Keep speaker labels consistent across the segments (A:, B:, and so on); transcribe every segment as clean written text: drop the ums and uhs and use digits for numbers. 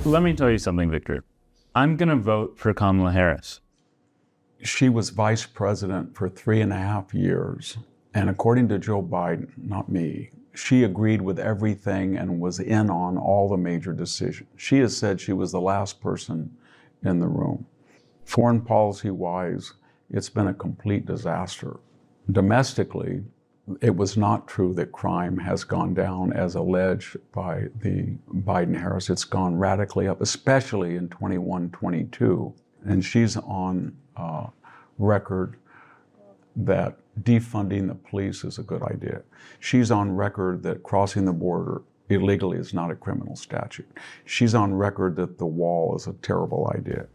A: Let me tell you something, Victor. I'm going to vote for Kamala Harris.
B: She was vice president for 3.5 years. And according to Joe Biden, not me, she agreed with everything and was in on all the major decisions. She has said she was the last person in the room. Foreign policy-wise, it's been a complete disaster. Domestically, it was not true that crime has gone down as alleged by the Biden-Harris. It's gone radically up, especially in 21-22. And she's on record that defunding the police is a good idea. She's on record that crossing the border illegally is not a criminal statute. She's on record that the wall is a terrible idea.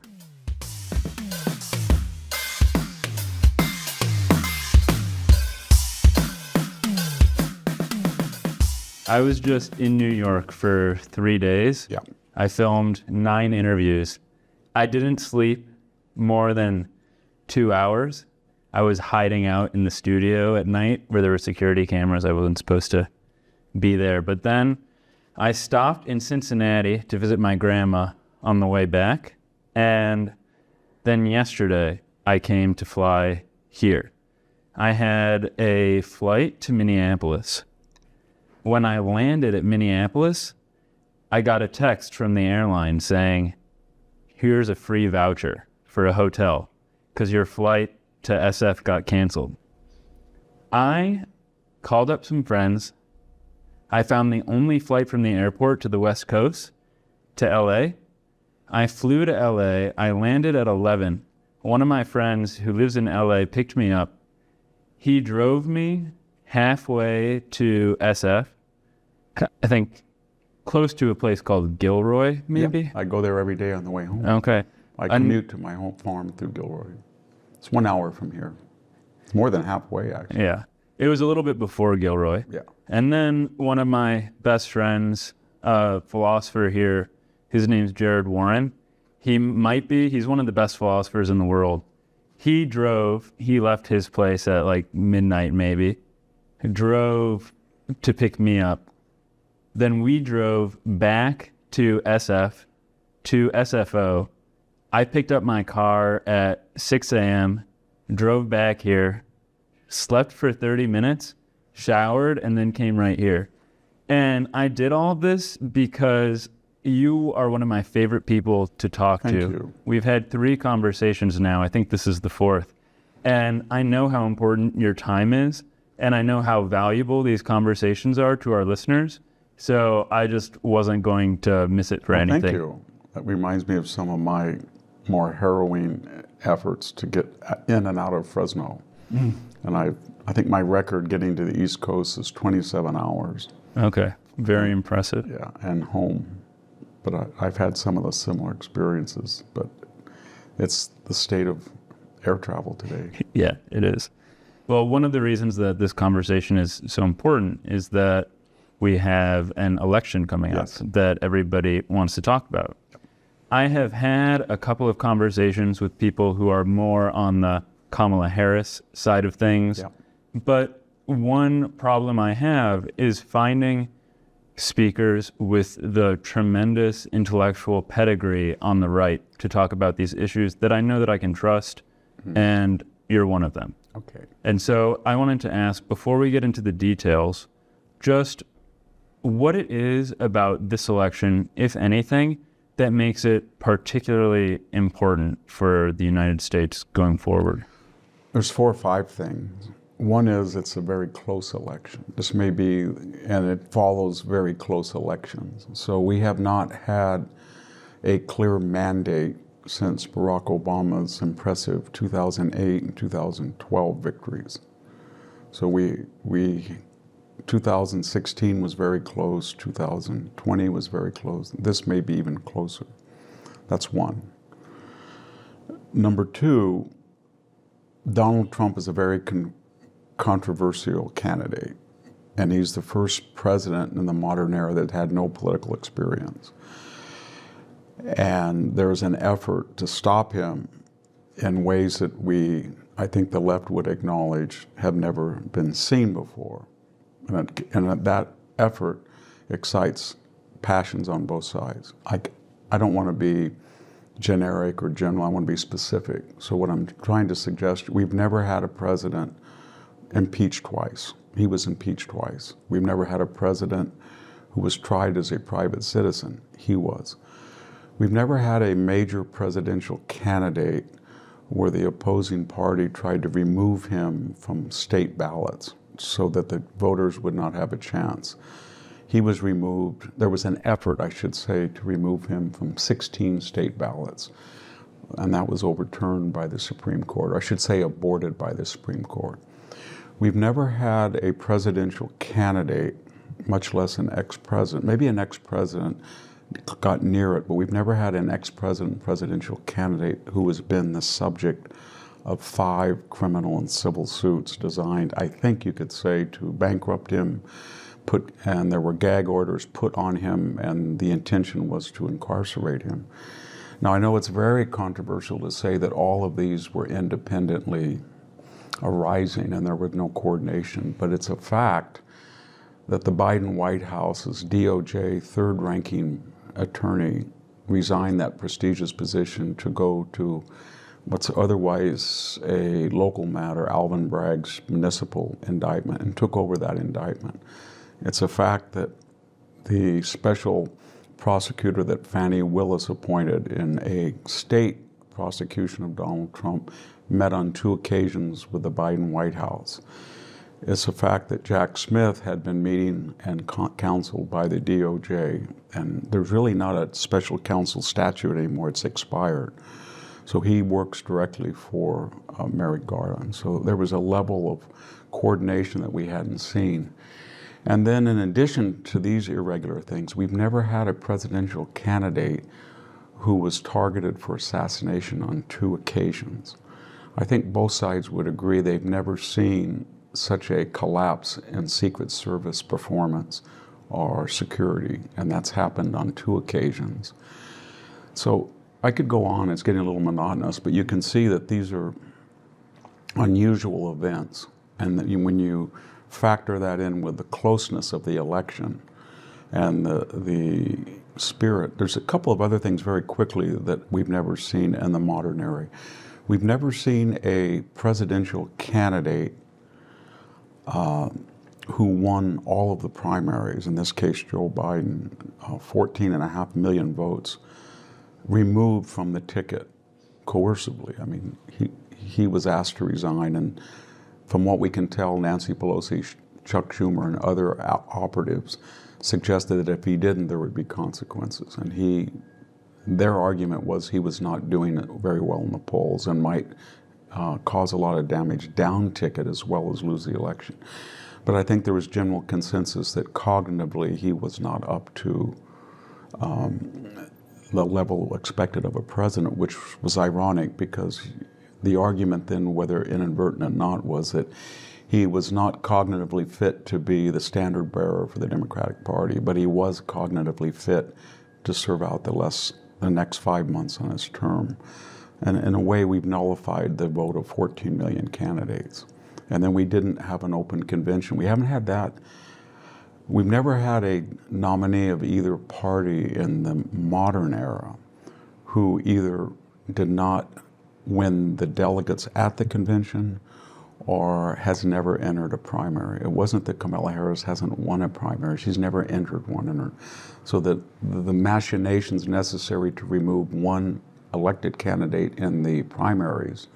A: I was just in New York for 3 days.
B: Yeah.
A: I filmed 9 interviews. I didn't sleep more than 2 hours. I was hiding out in the studio at night where there were security cameras. I wasn't supposed to be there. But then I stopped in Cincinnati to visit my grandma on the way back. And then yesterday I came to fly here. I had a flight to Minneapolis. When I landed at Minneapolis, I got a text from the airline saying, here's a free voucher for a hotel because your flight to SF got canceled. I called up some friends. I found the only flight from the airport to the West Coast to LA. I flew to LA. I landed at 11. One of my friends who lives in LA picked me up. He drove me halfway to SF, I think close to a place called Gilroy, maybe?
B: Yeah, I go there every day on the way home.
A: Okay.
B: I commute to my home farm through Gilroy. It's 1 hour from here. It's more than halfway, actually.
A: Yeah. It was a little bit before Gilroy.
B: Yeah.
A: And then one of my best friends, a philosopher here, his name's Jared Warren. He's one of the best philosophers in the world. He left his place at like midnight maybe, drove to pick me up. Then we drove back to SF, to SFO. I picked up my car at 6 a.m., drove back here, slept for 30 minutes, showered, and then came right here. And I did all of this because you are one of my favorite people to talk to.
B: Thank you.
A: We've had 3 conversations now. I think this is the 4th. And I know how important your time is, and I know how valuable these conversations are to our listeners. So I just wasn't going to miss it for anything.
B: Thank you. That reminds me of some of my more harrowing efforts to get in and out of Fresno. And I think my record getting to the East Coast is 27 hours.
A: Okay, very impressive.
B: Yeah, and home. But I've had some of the similar experiences, but it's the state of air travel today.
A: Yeah, it is. Well, one of the reasons that this conversation is so important is that we have an election coming up that everybody wants to talk about. I have had a couple of conversations with people who are more on the Kamala Harris side of things, but one problem I have is finding speakers with the tremendous intellectual pedigree on the right to talk about these issues that I know that I can trust, and you're one of them.
B: Okay.
A: And so I wanted to ask, before we get into the details, just what it is about this election, if anything, that makes it particularly important for the United States going forward.
B: There's 4 or 5 things. One is it's a very close election. This may be, and it follows very close elections. So we have not had a clear mandate since Barack Obama's impressive 2008 and 2012 victories. So 2016 was very close, 2020 was very close. This may be even closer. That's one. Number 2, Donald Trump is a very controversial candidate, and he's the first president in the modern era that had no political experience. And there's an effort to stop him in ways that I think the left would acknowledge have never been seen before. And that effort excites passions on both sides. I don't want to be generic or general. I want to be specific. So what I'm trying to suggest, we've never had a president impeached twice. He was impeached twice. We've never had a president who was tried as a private citizen. He was. We've never had a major presidential candidate where the opposing party tried to remove him from state ballots so that the voters would not have a chance. He was removed. There was an effort, I should say, to remove him from 16 state ballots, and that was overturned by the Supreme Court, or I should say aborted by the Supreme Court. We've never had a presidential candidate, much less an ex-president. Maybe an ex-president got near it, but we've never had an ex-president presidential candidate who has been the subject of 5 criminal and civil suits designed, I think you could say, to bankrupt him, and there were gag orders put on him, and the intention was to incarcerate him. Now, I know it's very controversial to say that all of these were independently arising and there was no coordination, but it's a fact that the Biden White House's DOJ third-ranking attorney resigned that prestigious position to go to what's otherwise a local matter, Alvin Bragg's municipal indictment, and took over that indictment. It's a fact that the special prosecutor that Fani Willis appointed in a state prosecution of Donald Trump met on 2 occasions with the Biden White House. It's a fact that Jack Smith had been meeting and counseled by the DOJ, and there's really not a special counsel statute anymore, it's expired. So he works directly for Merrick Garland. So there was a level of coordination that we hadn't seen. And then in addition to these irregular things, we've never had a presidential candidate who was targeted for assassination on 2 occasions. I think both sides would agree they've never seen such a collapse in Secret Service performance or security, and that's happened on 2 occasions. So I could go on, it's getting a little monotonous, but you can see that these are unusual events, and that when you factor that in with the closeness of the election and the spirit, there's a couple of other things very quickly that we've never seen in the modern era. We've never seen a presidential candidate who won all of the primaries, in this case Joe Biden, 14.5 million votes, removed from the ticket coercively. I mean, he was asked to resign, and from what we can tell, Nancy Pelosi, Chuck Schumer, and other operatives suggested that if he didn't, there would be consequences. And their argument was he was not doing it very well in the polls and might cause a lot of damage down ticket as well as lose the election. But I think there was general consensus that cognitively he was not up to the level expected of a president, which was ironic because the argument then, whether inadvertent or not, was that he was not cognitively fit to be the standard bearer for the Democratic Party, but he was cognitively fit to serve out the next 5 months on his term. And in a way, we've nullified the vote of 14 million candidates. And then we didn't have an open convention. We haven't had that. We've never had a nominee of either party in the modern era who either did not win the delegates at the convention or has never entered a primary. It wasn't that Kamala Harris hasn't won a primary. She's never entered one. So that the machinations necessary to remove one elected candidate in the primaries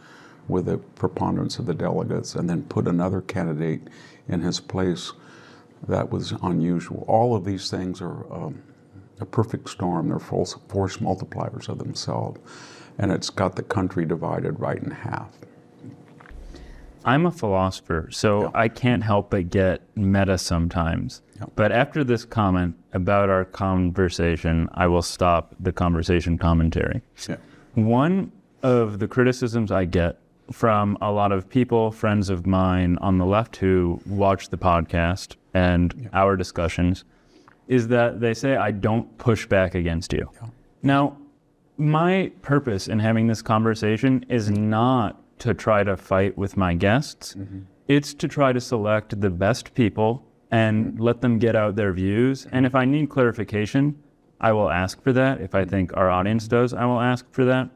B: with a preponderance of the delegates and then put another candidate in his place, that was unusual. All of these things are a perfect storm. They're force multipliers of themselves. And it's got the country divided right in half.
A: I'm a philosopher, so I can't help but get meta sometimes. But after this comment about our conversation, I will stop the conversation commentary. One of the criticisms I get from a lot of people, friends of mine on the left who watch the podcast and our discussions, is that they say I don't push back against you. Now, my purpose in having this conversation is not to try to fight with my guests. It's to try to select the best people and let them get out their views. And if I need clarification, I will ask for that. If I think our audience does, I will ask for that.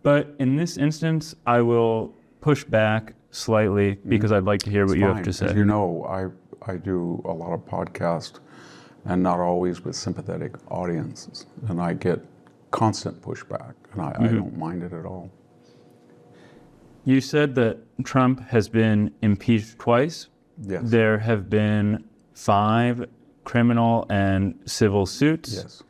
A: But in this instance, I will push back slightly because I'd like to hear what you have to say.
B: As you know, I do a lot of podcasts, and not always with sympathetic audiences, and I get constant pushback, and I don't mind it at all.
A: You said that Trump has been impeached twice.
B: Yes.
A: There have been 5 criminal and civil suits.
B: Yes.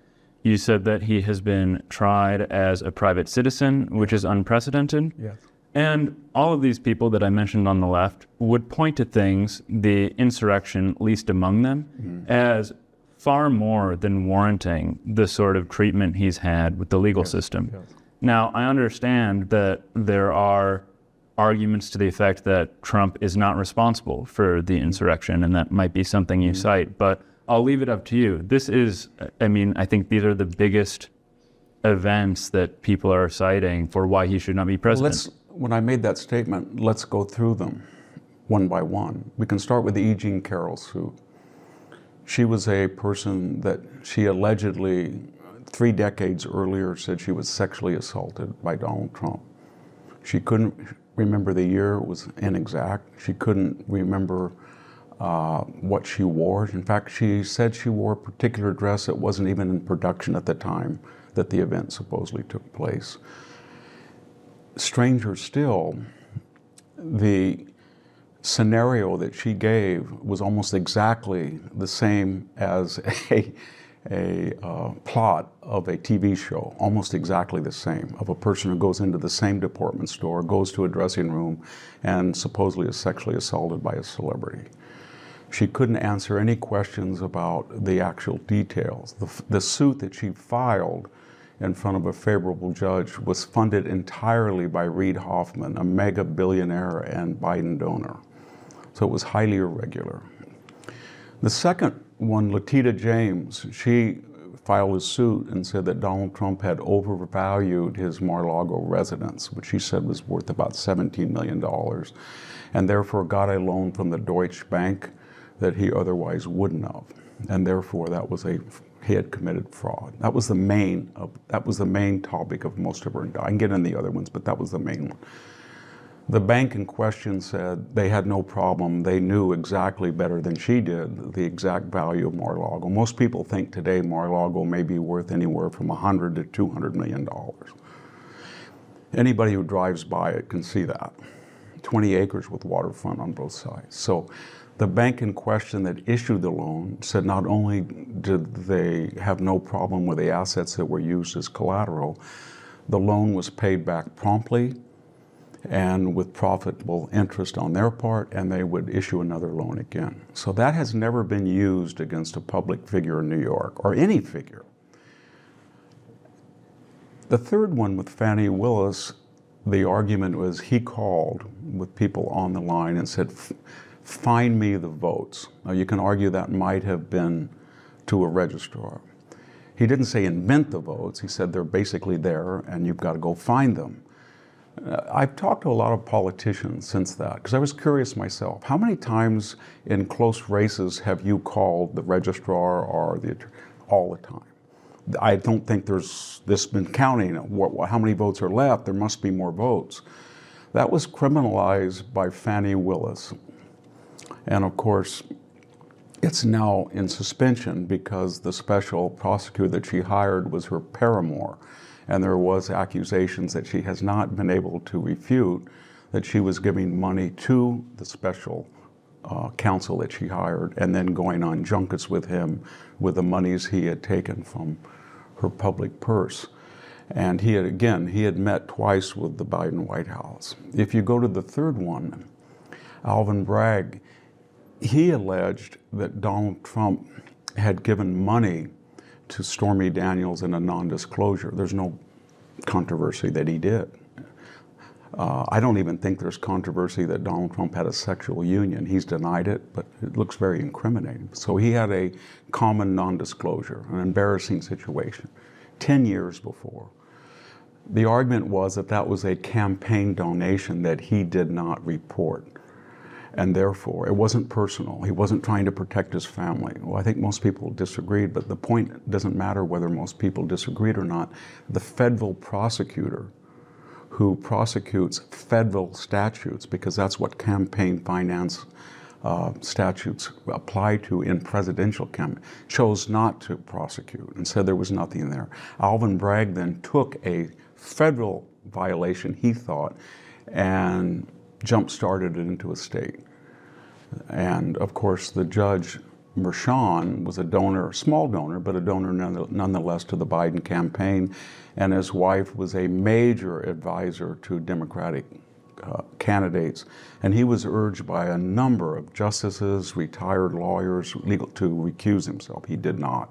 A: You said that he has been tried as a private citizen, which is unprecedented.
B: Yes.
A: And all of these people that I mentioned on the left would point to things, the insurrection least among them, as far more than warranting the sort of treatment he's had with the legal system.
B: Yes.
A: Now, I understand that there are arguments to the effect that Trump is not responsible for the insurrection, and that might be something you cite, but I'll leave it up to you. This is, I think these are the biggest events that people are citing for why he should not be president.
B: When I made that statement, let's go through them one by one. We can start with the E. Jean Carroll suit. She was a person that she allegedly 3 decades earlier said she was sexually assaulted by Donald Trump. She couldn't remember the year, it was inexact. She couldn't remember what she wore. In fact, she said she wore a particular dress that wasn't even in production at the time that the event supposedly took place. Stranger still, the scenario that she gave was almost exactly the same as a plot of a TV show, almost exactly the same, of a person who goes into the same department store, goes to a dressing room, and supposedly is sexually assaulted by a celebrity. She couldn't answer any questions about the actual details. The suit that she filed in front of a favorable judge was funded entirely by Reid Hoffman, a mega billionaire and Biden donor. So it was highly irregular. The second one, Letitia James, she filed a suit and said that Donald Trump had overvalued his Mar-a-Lago residence, which she said was worth about $17 million, and therefore got a loan from the Deutsche Bank that he otherwise wouldn't have. And therefore he had committed fraud. That was the main topic of most of her indictment. I can get into the other ones, but that was the main one. The bank in question said they had no problem. They knew exactly better than she did the exact value of Mar-a-Lago. Most people think today Mar-a-Lago may be worth anywhere from $100 to $200 million. Anybody who drives by it can see that. 20 acres with waterfront on both sides. So the bank in question that issued the loan said not only did they have no problem with the assets that were used as collateral, the loan was paid back promptly and with profitable interest on their part, and they would issue another loan again. So that has never been used against a public figure in New York, or any figure. The third one with Fani Willis, the argument was he called with people on the line and said, find me the votes. Now you can argue that might have been to a registrar. He didn't say invent the votes, he said they're basically there and you've got to go find them. I've talked to a lot of politicians since that, because I was curious myself. How many times in close races have you called the registrar or the attorney? All the time. I don't think there's been counting how many votes are left. There must be more votes. That was criminalized by Fani Willis. And of course, it's now in suspension because the special prosecutor that she hired was her paramour. And there was accusations that she has not been able to refute that she was giving money to the special counsel that she hired and then going on junkets with him with the monies he had taken from her public purse. And he had met twice with the Biden White House. If you go to the third one, Alvin Bragg, he alleged that Donald Trump had given money to Stormy Daniels in a non-disclosure. There's no controversy that he did. I don't even think there's controversy that Donald Trump had a sexual union. He's denied it, but it looks very incriminating. So he had a common non-disclosure, an embarrassing situation, 10 years before. The argument was that that was a campaign donation that he did not report. And therefore, it wasn't personal. He wasn't trying to protect his family. Well, I think most people disagreed, but the point doesn't matter whether most people disagreed or not. The federal prosecutor who prosecutes federal statutes, because that's what campaign finance statutes apply to in presidential campaign, chose not to prosecute and said there was nothing there. Alvin Bragg then took a federal violation, he thought, and jump-started it into a state. And of course, the judge, Mershon, was a donor, a small donor, but a donor nonetheless to the Biden campaign, and his wife was a major advisor to Democratic candidates, and he was urged by a number of justices, retired lawyers, legal to recuse himself. He did not.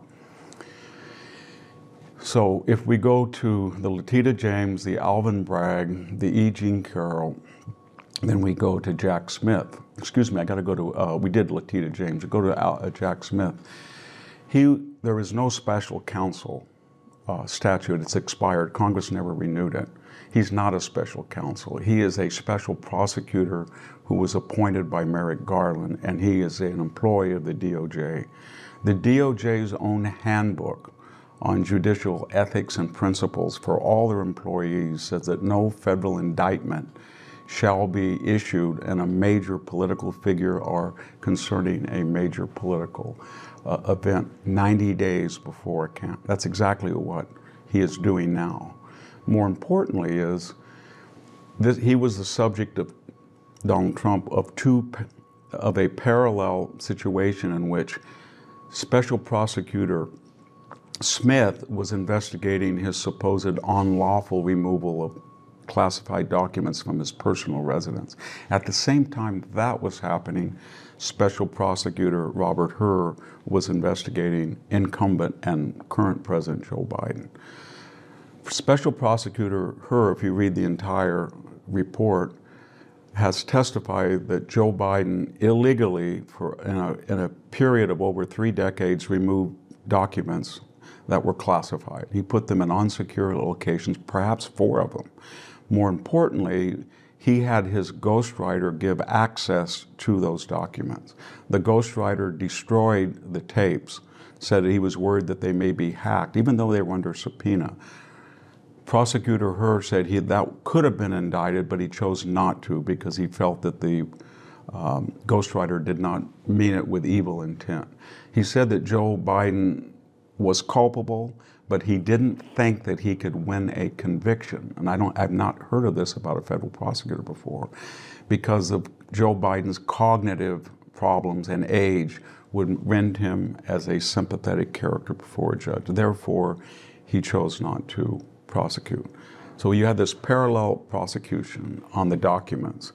B: So if we go to the Letitia James, the Alvin Bragg, the E. Jean Carroll, then we go to Jack Smith. Excuse me, I got to go to, we did Letitia James. Go to Jack Smith. There is no special counsel statute. It's expired. Congress never renewed it. He's not a special counsel. He is a special prosecutor who was appointed by Merrick Garland, and he is an employee of the DOJ. The DOJ's own handbook on judicial ethics and principles for all their employees says that no federal indictment shall be issued in a major political figure or concerning a major political event 90 days before a camp. That's exactly what he is doing now. More importantly is he was the subject of Donald Trump of a parallel situation in which Special Prosecutor Smith was investigating his supposed unlawful removal of classified documents from his personal residence. At the same time that was happening, Special Prosecutor Robert Hur was investigating incumbent and current President Joe Biden. Special Prosecutor Hur, if you read the entire report, has testified that Joe Biden illegally, in a period of over 3 decades, removed documents that were classified. He put them in unsecure locations, perhaps 4 of them. More importantly, he had his ghostwriter give access to those documents. The ghostwriter destroyed the tapes, said that he was worried that they may be hacked, even though they were under subpoena. Prosecutor Hur said that could have been indicted, but he chose not to because he felt that the ghostwriter did not mean it with evil intent. He said that Joe Biden was culpable, but he didn't think that he could win a conviction. And I've not heard of this about a federal prosecutor before, because of Joe Biden's cognitive problems and age would render him as a sympathetic character before a judge. Therefore, he chose not to prosecute. So you had this parallel prosecution on the documents.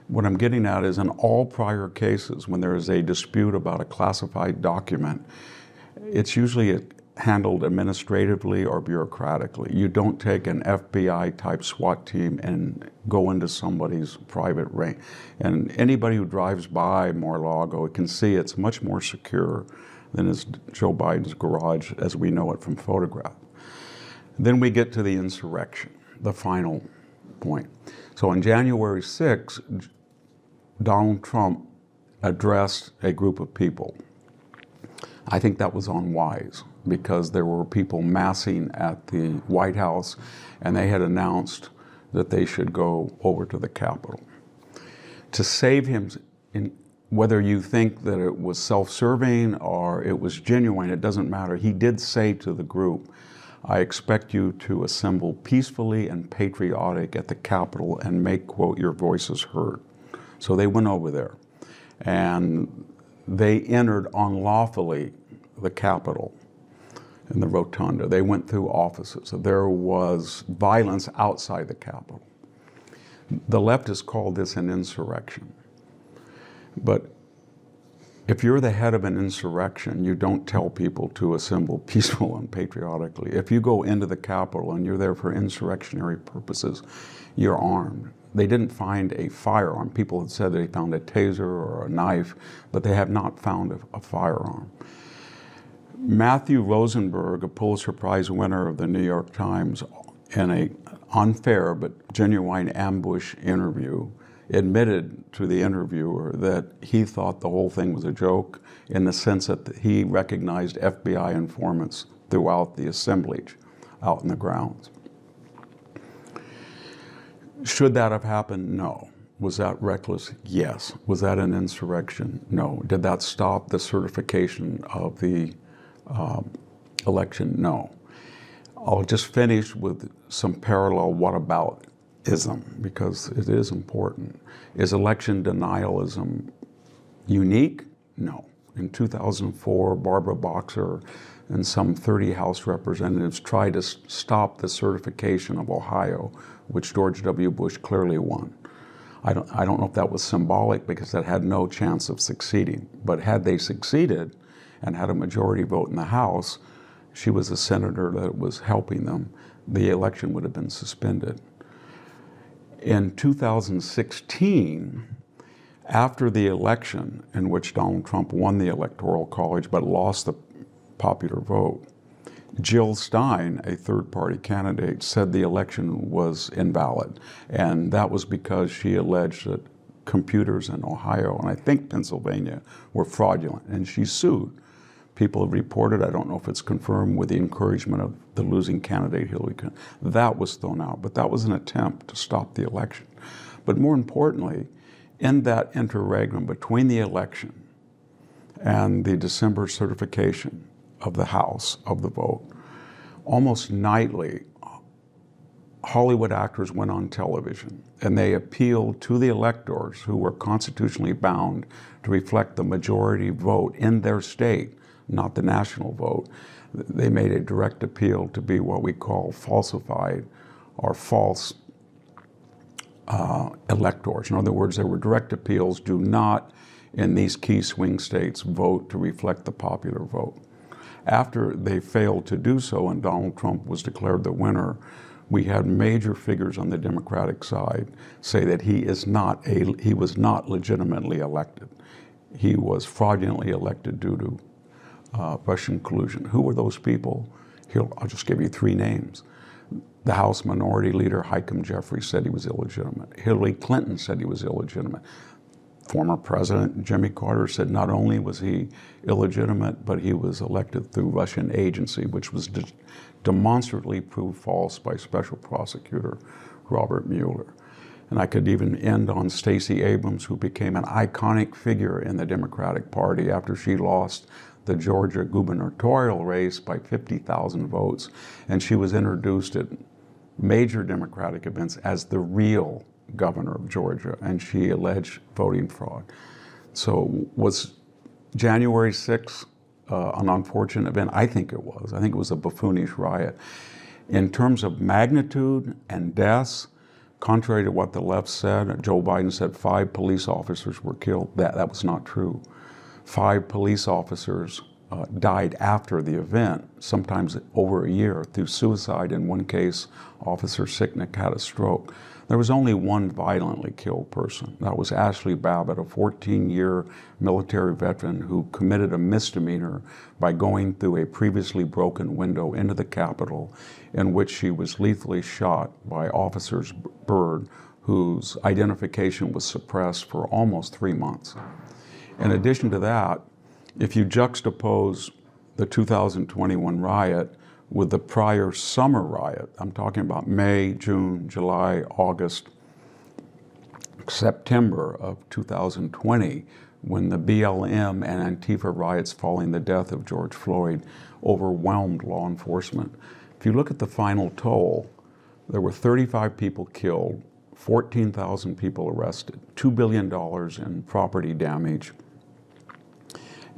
B: What I'm getting at is in all prior cases, when there is a dispute about a classified document, it's usually handled administratively or bureaucratically. You don't take an FBI type SWAT team and go into somebody's private range. And anybody who drives by Mar-a-Lago can see it's much more secure than is Joe Biden's garage as we know it from photograph. Then we get to the insurrection, the final point. So on January 6th, Donald Trump addressed a group of people. I think that was unwise because there were people massing at the White House and they had announced that they should go over to the Capitol. To save him, whether you think that it was self-serving or it was genuine, it doesn't matter. He did say to the group, I expect you to assemble peacefully and patriotic at the Capitol and make, quote, your voices heard. So they went over there and they entered unlawfully the Capitol in the rotunda. They went through offices. There was violence outside the Capitol. The leftists called this an insurrection. But if you're the head of an insurrection, you don't tell people to assemble peaceful and patriotically. If you go into the Capitol and you're there for insurrectionary purposes, you're armed. They didn't find a firearm. People had said they found a taser or a knife, but they have not found a firearm. Matthew Rosenberg, a Pulitzer Prize winner of the New York Times, in an unfair but genuine ambush interview admitted to the interviewer that he thought the whole thing was a joke in the sense that he recognized FBI informants throughout the assemblage out in the grounds. Should that have happened? No. Was that reckless? Yes. Was that an insurrection? No. Did that stop the certification of the election? No. I'll just finish with some parallel whataboutism, because it is important. Is election denialism unique? No. In 2004, Barbara Boxer and some 30 House representatives tried to stop the certification of Ohio, which George W. Bush clearly won. I don't know if that was symbolic, because that had no chance of succeeding. But had they succeeded and had a majority vote in the House, she was a senator that was helping them, the election would have been suspended. In 2016, after the election in which Donald Trump won the Electoral College but lost the popular vote, Jill Stein, a third-party candidate, said the election was invalid, and that was because she alleged that computers in Ohio, and I think Pennsylvania, were fraudulent, and she sued. People have reported, I don't know if it's confirmed, with the encouragement of the losing candidate, Hillary Clinton. That was thrown out, but that was an attempt to stop the election. But more importantly, in that interregnum between the election and the December certification of the House of the vote, almost nightly, Hollywood actors went on television and they appealed to the electors who were constitutionally bound to reflect the majority vote in their state, not the national vote. They made a direct appeal to be what we call falsified or false electors. In other words, there were direct appeals: do not, in these key swing states, vote to reflect the popular vote. After they failed to do so and Donald Trump was declared the winner, we had major figures on the Democratic side say that he was not legitimately elected. He was fraudulently elected due to Russian collusion. Who were those people? I'll just give you three names. The House Minority Leader, Hakeem Jeffries, said he was illegitimate. Hillary Clinton said he was illegitimate. Former President Jimmy Carter said not only was he illegitimate, but he was elected through Russian agency, which was demonstrably proved false by Special Prosecutor Robert Mueller. And I could even end on Stacey Abrams, who became an iconic figure in the Democratic Party after she lost the Georgia gubernatorial race by 50,000 votes. And she was introduced at major Democratic events as the real governor of Georgia, and she alleged voting fraud. So was January 6th an unfortunate event? I think it was. I think it was a buffoonish riot. In terms of magnitude and deaths, contrary to what the left said, Joe Biden said 5 police officers were killed. That was not true. 5 police officers died after the event, sometimes over a year, through suicide. In one case, Officer Sicknick had a stroke. There was only one violently killed person. That was Ashley Babbitt, a 14-year military veteran who committed a misdemeanor by going through a previously broken window into the Capitol, in which she was lethally shot by Officer Byrd, whose identification was suppressed for almost 3 months. In addition to that, if you juxtapose the 2021 riot with the prior summer riot, I'm talking about May, June, July, August, September of 2020, when the BLM and Antifa riots following the death of George Floyd overwhelmed law enforcement. If you look at the final toll, there were 35 people killed, 14,000 people arrested, $2 billion in property damage.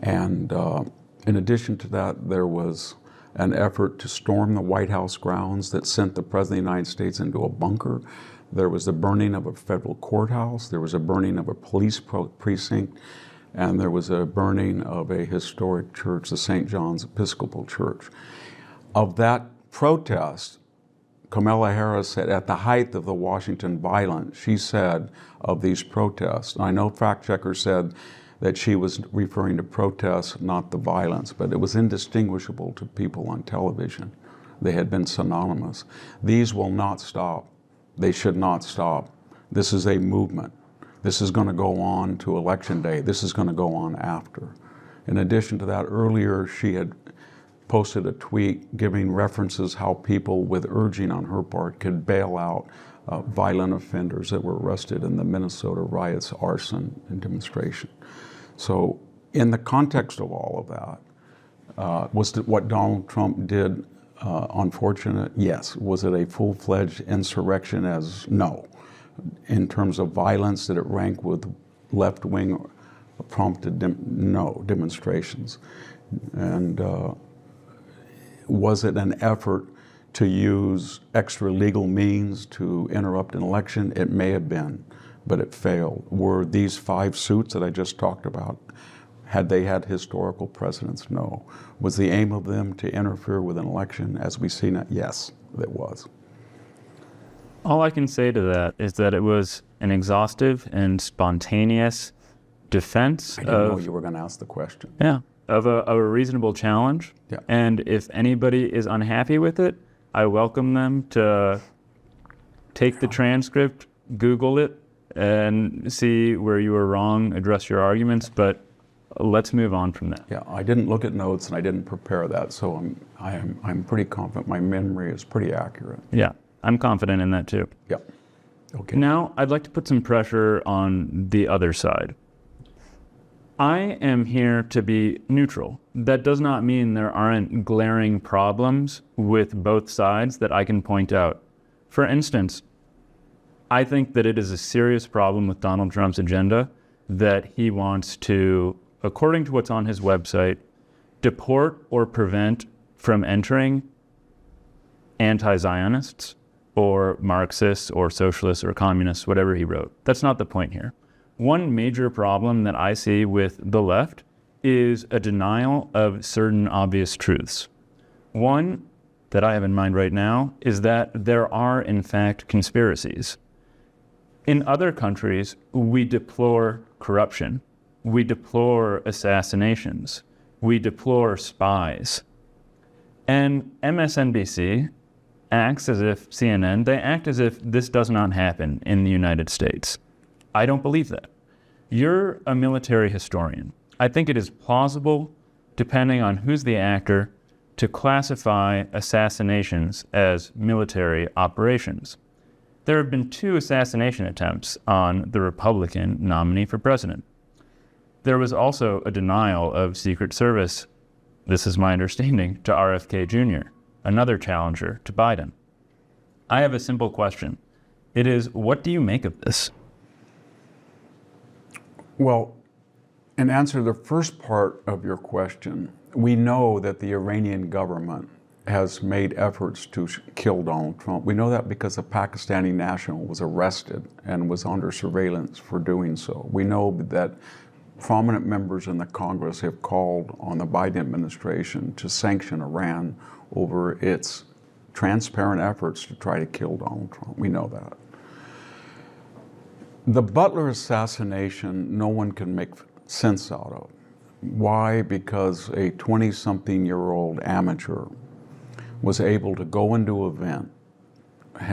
B: And in addition to that, there was an effort to storm the White House grounds that sent the President of the United States into a bunker. There was the burning of a federal courthouse. There was a burning of a police precinct. And there was a burning of a historic church, the St. John's Episcopal Church. Of that protest, Kamala Harris said, at the height of the Washington violence, she said of these protests, and I know fact checkers said that she was referring to protests, not the violence, but it was indistinguishable to people on television. They had been synonymous. These will not stop. They should not stop. This is a movement. This is going to go on to Election Day. This is going to go on after. In addition to that, earlier she had posted a tweet giving references how people, with urging on her part, could bail out violent offenders that were arrested in the Minnesota riots, arson, and demonstration. So in the context of all of that, was what Donald Trump did unfortunate? Yes. Was it a full-fledged insurrection? No. In terms of violence, did it rank with left-wing prompted demonstrations? And was it an effort to use extra legal means to interrupt an election? It may have been, but it failed. Were these 5 suits that I just talked about, had they had historical precedents? No. Was the aim of them to interfere with an election as we see now? Yes, it was.
A: All I can say to that is that it was an exhaustive and spontaneous defense
B: I didn't know you were going to ask the question.
A: Yeah, of a reasonable challenge.
B: Yeah.
A: And if anybody is unhappy with it, I welcome them to take the transcript, Google it, and see where you were wrong, address your arguments, but let's move on from that.
B: Yeah, I didn't look at notes and I didn't prepare that, so I'm pretty confident my memory is pretty accurate.
A: Yeah, I'm confident in that too.
B: Yeah. Okay.
A: Now, I'd like to put some pressure on the other side. I am here to be neutral. That does not mean there aren't glaring problems with both sides that I can point out. For instance, I think that it is a serious problem with Donald Trump's agenda that he wants to, according to what's on his website, deport or prevent from entering anti-Zionists or Marxists or socialists or communists, whatever he wrote. That's not the point here. One major problem that I see with the left is a denial of certain obvious truths. One that I have in mind right now is that there are, in fact, conspiracies. In other countries, we deplore corruption. We deplore assassinations. We deplore spies. And MSNBC acts as if, CNN, they act as if this does not happen in the United States. I don't believe that. You're a military historian. I think it is plausible, depending on who's the actor, to classify assassinations as military operations. There have been 2 assassination attempts on the Republican nominee for president. There was also a denial of Secret Service, this is my understanding, to RFK Jr., another challenger to Biden. I have a simple question. It is, what do you make of this?
B: Well, in answer to the first part of your question, we know that the Iranian government has made efforts to kill Donald Trump. We know that because a Pakistani national was arrested and was under surveillance for doing so. We know that prominent members in the Congress have called on the Biden administration to sanction Iran over its transparent efforts to try to kill Donald Trump. We know that. The Butler assassination, no one can make sense out of. Why? Because a 20-something-year-old amateur was able to go into an event,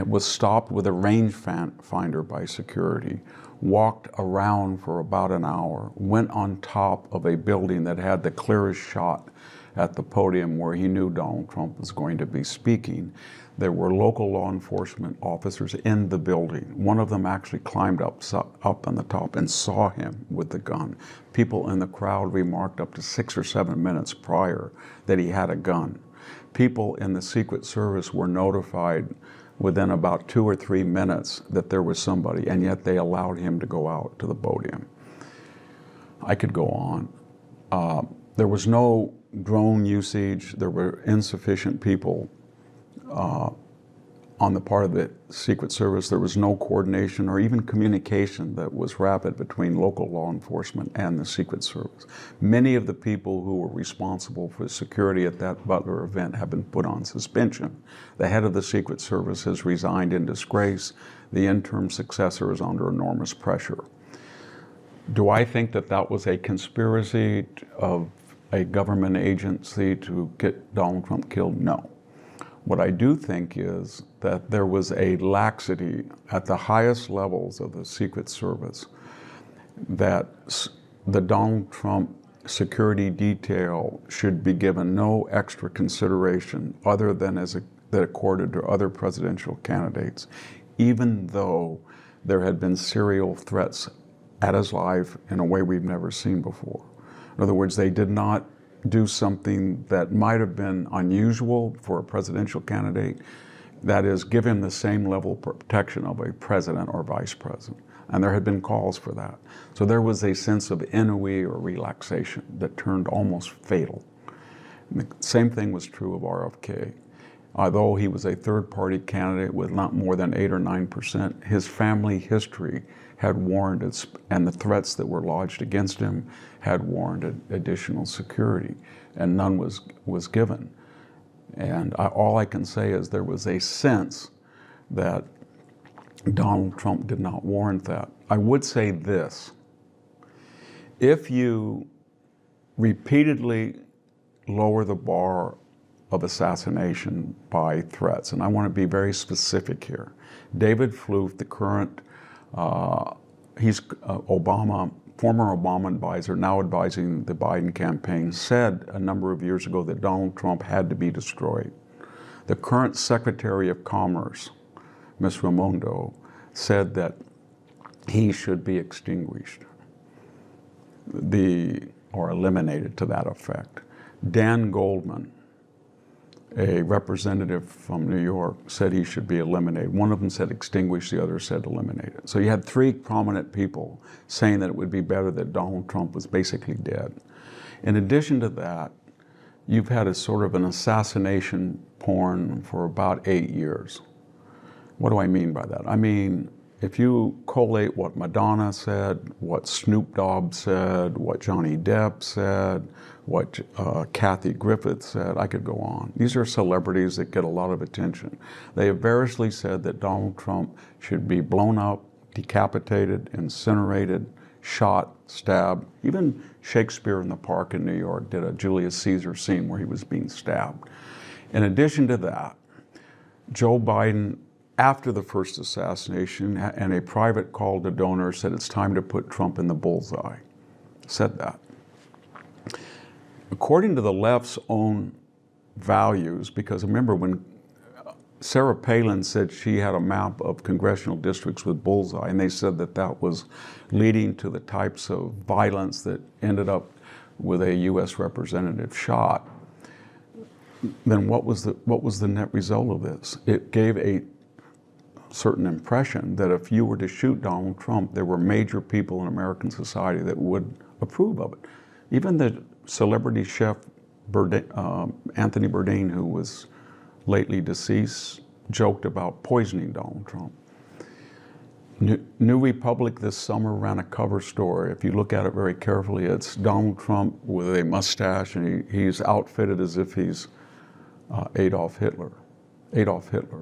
B: was stopped with a rangefinder by security, walked around for about an hour, went on top of a building that had the clearest shot at the podium where he knew Donald Trump was going to be speaking. There were local law enforcement officers in the building. One of them actually climbed up on the top and saw him with the gun. People in the crowd remarked up to 6 or 7 minutes prior that he had a gun. People in the Secret Service were notified within about 2 or 3 minutes that there was somebody, and yet they allowed him to go out to the podium. I could go on. There was no drone usage. There were insufficient people on the part of the Secret Service. There was no coordination or even communication that was rapid between local law enforcement and the Secret Service. Many of the people who were responsible for security at that Butler event have been put on suspension. The head of the Secret Service has resigned in disgrace. The interim successor is under enormous pressure. Do I think that that was a conspiracy of a government agency to get Donald Trump killed? No. What I do think is that there was a laxity at the highest levels of the Secret Service that the Donald Trump security detail should be given no extra consideration other than that accorded to other presidential candidates, even though there had been serial threats at his life in a way we've never seen before. In other words, they did not do something that might have been unusual for a presidential candidate, that is, give him the same level of protection of a president or vice president. And there had been calls for that. So there was a sense of ennui or relaxation that turned almost fatal. And the same thing was true of RFK. Although he was a third-party candidate with not more than 8 or 9%, his family history had warranted, and the threats that were lodged against him had warranted additional security, and none was given. And all I can say is there was a sense that Donald Trump did not warrant that. I would say this: if you repeatedly lower the bar of assassination by threats, and I want to be very specific here. David Floof, the current, he's former Obama advisor, now advising the Biden campaign, said a number of years ago that Donald Trump had to be destroyed. The current Secretary of Commerce, Ms. Raimondo, said that he should be extinguished, or eliminated to that effect. Dan Goldman, a representative from New York, said he should be eliminated. One of them said extinguish, the other said eliminated. So you had three prominent people saying that it would be better that Donald Trump was basically dead. In addition to that, you've had a sort of an assassination porn for about 8 years. What do I mean by that? I mean, if you collate what Madonna said, what Snoop Dogg said, what Johnny Depp said, what Kathy Griffith said, I could go on. These are celebrities that get a lot of attention. They have variously said that Donald Trump should be blown up, decapitated, incinerated, shot, stabbed. Even Shakespeare in the Park in New York did a Julius Caesar scene where he was being stabbed. In addition to that, Joe Biden, after the first assassination, and a private call to donors, said it's time to put Trump in the bullseye. Said that. According to the left's own values, because remember when Sarah Palin said she had a map of congressional districts with bullseye, and they said that that was leading to the types of violence that ended up with a U.S. representative shot, then what was the net result of this? It gave a certain impression that if you were to shoot Donald Trump, there were major people in American society that would approve of it. Even the celebrity chef Anthony Bourdain, who was lately deceased, joked about poisoning Donald Trump. New Republic this summer ran a cover story. If you look at it very carefully, it's Donald Trump with a mustache, and he's outfitted as if he's Adolf Hitler,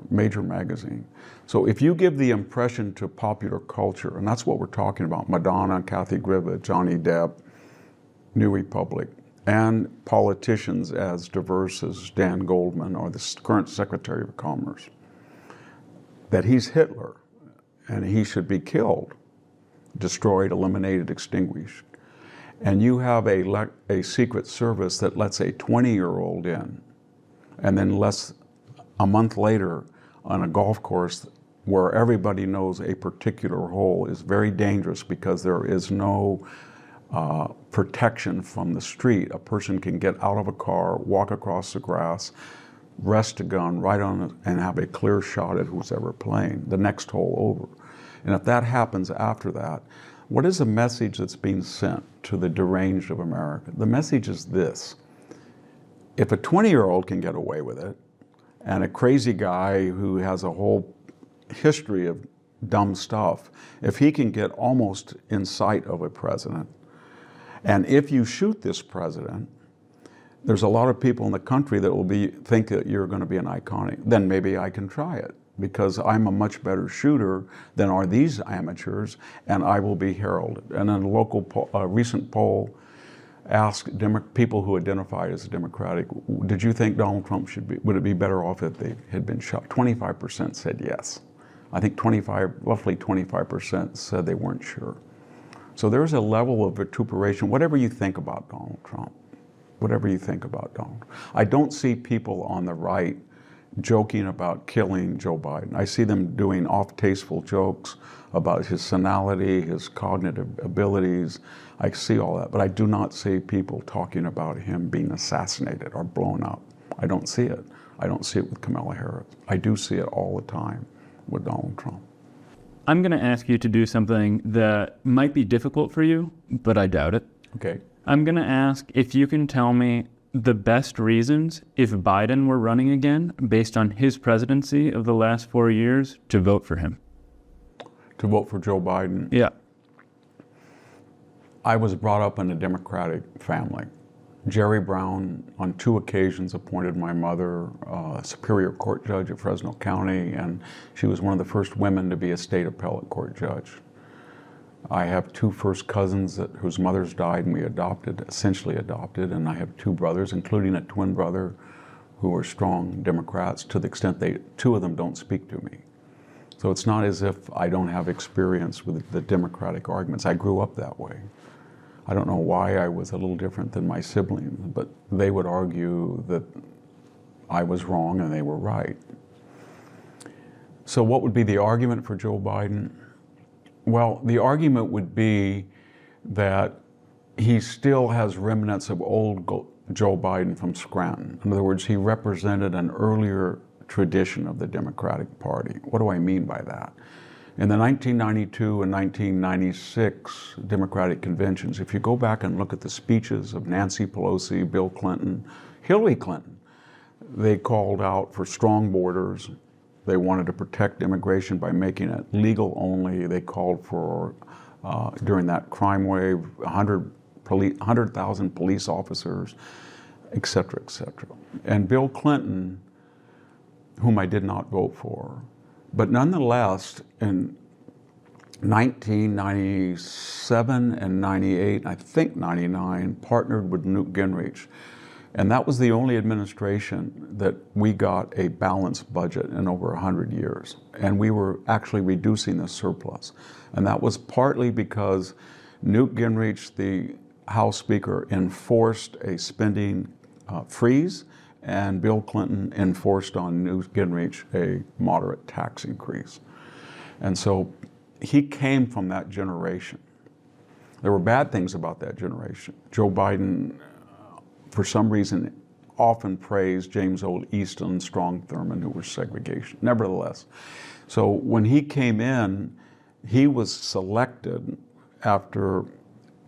B: major magazine. So if you give the impression to popular culture, and that's what we're talking about, Madonna, Kathy Griffith, Johnny Depp, New Republic, and politicians as diverse as Dan Goldman or the current Secretary of Commerce, that he's Hitler and he should be killed, destroyed, eliminated, extinguished. And you have a Secret Service that lets a 20-year-old in, and then a month later on a golf course where everybody knows a particular hole is very dangerous because there is no protection from the street. A person can get out of a car, walk across the grass, rest a gun right on it, and have a clear shot at who's ever playing, the next hole over. And if that happens after that, what is the message that's being sent to the deranged of America? The message is this: if a 20-year-old can get away with it, and a crazy guy who has a whole history of dumb stuff, if he can get almost in sight of a president, and if you shoot this president, there's a lot of people in the country that will think that you're going to be an iconic. Then maybe I can try it because I'm a much better shooter than are these amateurs, and I will be heralded. And in a recent poll asked people who identify as Democratic, did you think Donald Trump would it be better off if they had been shot? 25% said yes. I think roughly 25% said they weren't sure. So there's a level of vituperation, whatever you think about Donald Trump, whatever you think about Donald. I don't see people on the right joking about killing Joe Biden. I see them doing off-tasteful jokes about his senility, his cognitive abilities. I see all that, but I do not see people talking about him being assassinated or blown up. I don't see it. I don't see it with Kamala Harris. I do see it all the time with Donald Trump.
A: I'm going to ask you to do something that might be difficult for you, but I doubt it.
B: Okay.
A: I'm going to ask if you can tell me the best reasons, if Biden were running again, based on his presidency of the last 4 years, to vote for him.
B: To vote for Joe Biden?
A: Yeah.
B: I was brought up in a Democratic family. Jerry Brown, on 2 occasions, appointed my mother Superior Court judge at Fresno County, and she was one of the first women to be a state appellate court judge. I have 2 first cousins whose mothers died and we essentially adopted, and I have 2 brothers, including a twin brother, who are strong Democrats to the extent 2 of them don't speak to me. So it's not as if I don't have experience with the Democratic arguments. I grew up that way. I don't know why I was a little different than my siblings, but they would argue that I was wrong and they were right. So what would be the argument for Joe Biden? Well, the argument would be that he still has remnants of old Joe Biden from Scranton. In other words, he represented an earlier tradition of the Democratic Party. What do I mean by that? In the 1992 and 1996 Democratic conventions, if you go back and look at the speeches of Nancy Pelosi, Bill Clinton, Hillary Clinton, they called out for strong borders. They wanted to protect immigration by making it legal only. They called for, during that crime wave, 100,000 police officers, et cetera, et cetera. And Bill Clinton, whom I did not vote for, but nonetheless, in 1997 and 98, I think 99, partnered with Newt Gingrich. And that was the only administration that we got a balanced budget in over 100 years. And we were actually reducing the surplus. And that was partly because Newt Gingrich, the House Speaker, enforced a spending freeze, and Bill Clinton enforced on Newt Gingrich a moderate tax increase. And so he came from that generation. There were bad things about that generation. Joe Biden, for some reason, often praised James Old Easton and Strom Thurmond, who were segregation. Nevertheless, so when he came in, he was selected after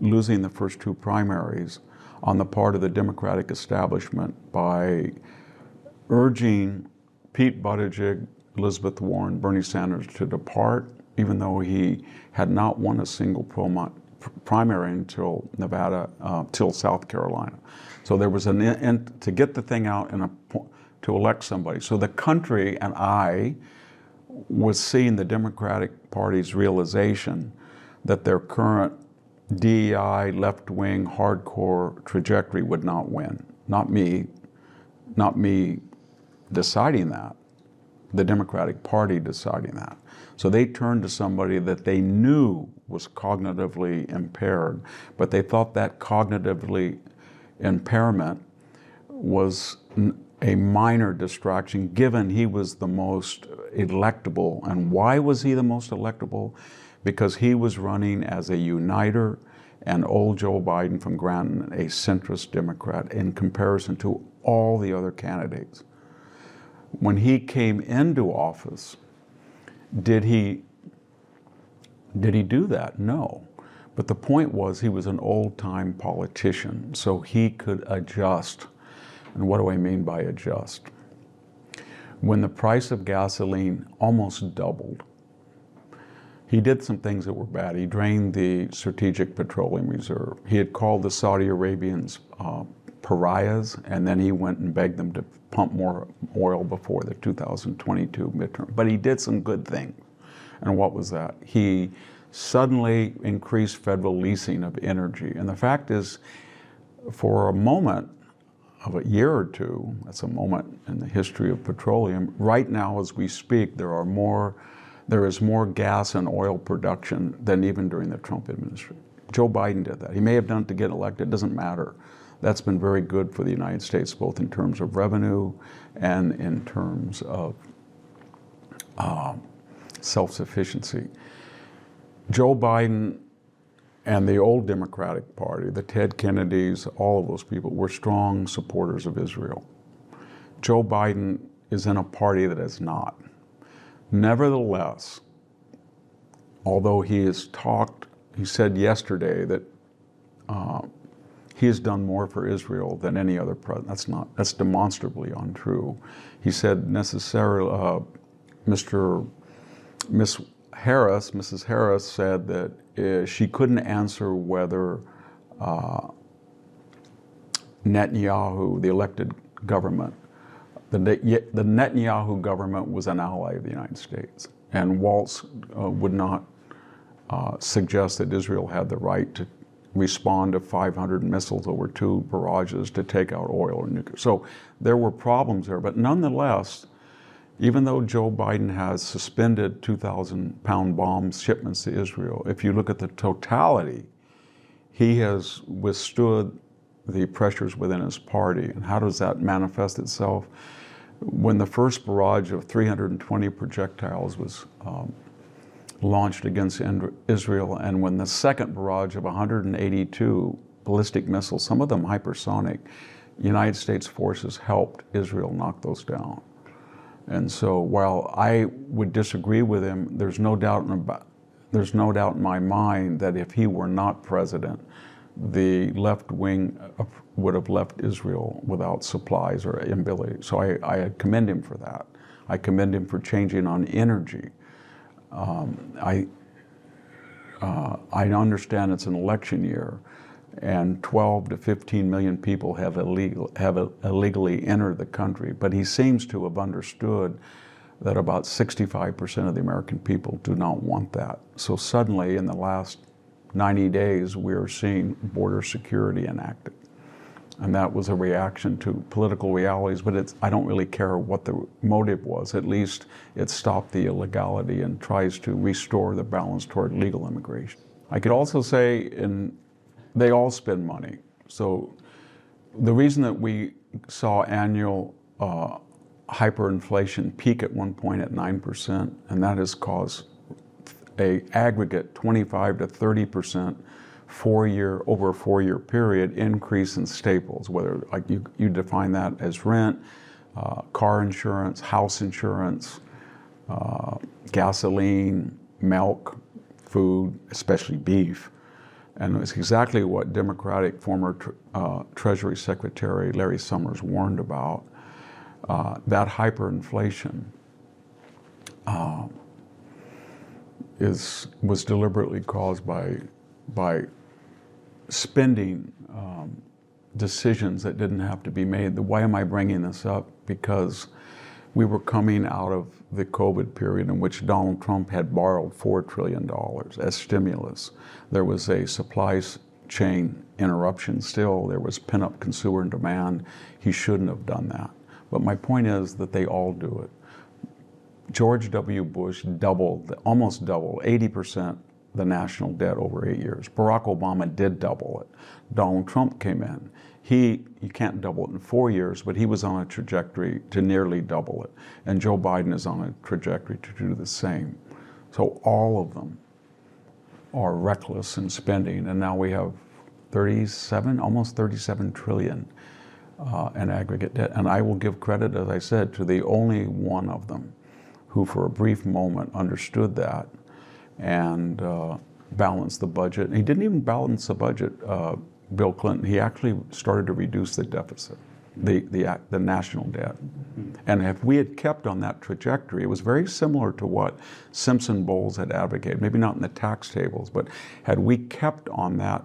B: losing the first 2 primaries on the part of the Democratic establishment by urging Pete Buttigieg, Elizabeth Warren, Bernie Sanders to depart, even though he had not won a single primary until till South Carolina. So there was an end to get the thing out and to elect somebody. So the country and I was seeing the Democratic Party's realization that their current DEI, left-wing, hardcore trajectory would not win. Not me deciding that, the Democratic Party deciding that. So they turned to somebody that they knew was cognitively impaired, but they thought that cognitively impairment was a minor distraction given he was the most electable. And why was he the most electable? Because he was running as a uniter, and old Joe Biden from Granton, a centrist Democrat, in comparison to all the other candidates. When he came into office, did he do that? No. But the point was he was an old-time politician, so he could adjust. And what do I mean by adjust? When the price of gasoline almost doubled, he did some things that were bad. He drained the Strategic Petroleum Reserve. He had called the Saudi Arabians pariahs, and then he went and begged them to pump more oil before the 2022 midterm. But he did some good things. And what was that? He suddenly increased federal leasing of energy. And the fact is, for a moment of a year or two, that's a moment in the history of petroleum, right now as we speak, there is more gas and oil production than even during the Trump administration. Joe Biden did that. He may have done it to get elected, it doesn't matter. That's been very good for the United States, both in terms of revenue and in terms of self-sufficiency. Joe Biden and the old Democratic Party, the Ted Kennedys, all of those people were strong supporters of Israel. Joe Biden is in a party that is not. Nevertheless, although he said yesterday that he has done more for Israel than any other president. That's demonstrably untrue. He said necessarily, Mrs. Harris said that she couldn't answer whether Netanyahu, the elected government, the Netanyahu government was an ally of the United States. And Waltz would not suggest that Israel had the right to respond to 500 missiles over 2 barrages to take out oil and nuclear. So there were problems there, but nonetheless, even though Joe Biden has suspended 2,000-pound bomb shipments to Israel, if you look at the totality, he has withstood the pressures within his party. And how does that manifest itself? When the first barrage of 320 projectiles was launched against Israel, and when the second barrage of 182 ballistic missiles, some of them hypersonic, United States forces helped Israel knock those down. And so while I would disagree with him, there's no doubt in my mind that if he were not president, the left wing would have left Israel without supplies or ability. So I commend him for that. I commend him for changing on energy. I understand it's an election year, and 12 to 15 million people have illegally entered the country. But he seems to have understood that about 65% of the American people do not want that. So suddenly, in the last 90 days, we are seeing border security enacted. And that was a reaction to political realities, but I don't really care what the motive was. At least it stopped the illegality and tries to restore the balance toward legal immigration. I could also say they all spend money. So the reason that we saw annual hyperinflation peak at one point at 9%, and that has caused a aggregate 25 to 30% over a 4-year period increase in staples, whether like you define that as rent, car insurance, house insurance, gasoline, milk, food, especially beef. And it's exactly what Democratic former Treasury Secretary Larry Summers warned about. That hyperinflation was deliberately caused by spending decisions that didn't have to be made. Why am I bringing this up? Because we were coming out of the COVID period in which Donald Trump had borrowed $4 trillion as stimulus. There was a supply chain interruption still. There was pent-up consumer demand. He shouldn't have done that. But my point is that they all do it. George W. Bush almost doubled, 80% the national debt over 8 years. Barack Obama did double it. Donald Trump came in. You can't double it in 4 years, but he was on a trajectory to nearly double it. And Joe Biden is on a trajectory to do the same. So all of them are reckless in spending, and now we have almost 37 trillion in aggregate debt. And I will give credit, as I said, to the only one of them who for a brief moment understood that and balanced the budget. And he didn't even balance the budget, Bill Clinton. He actually started to reduce the deficit, the national debt. And if we had kept on that trajectory, it was very similar to what Simpson Bowles had advocated, maybe not in the tax tables, but had we kept on that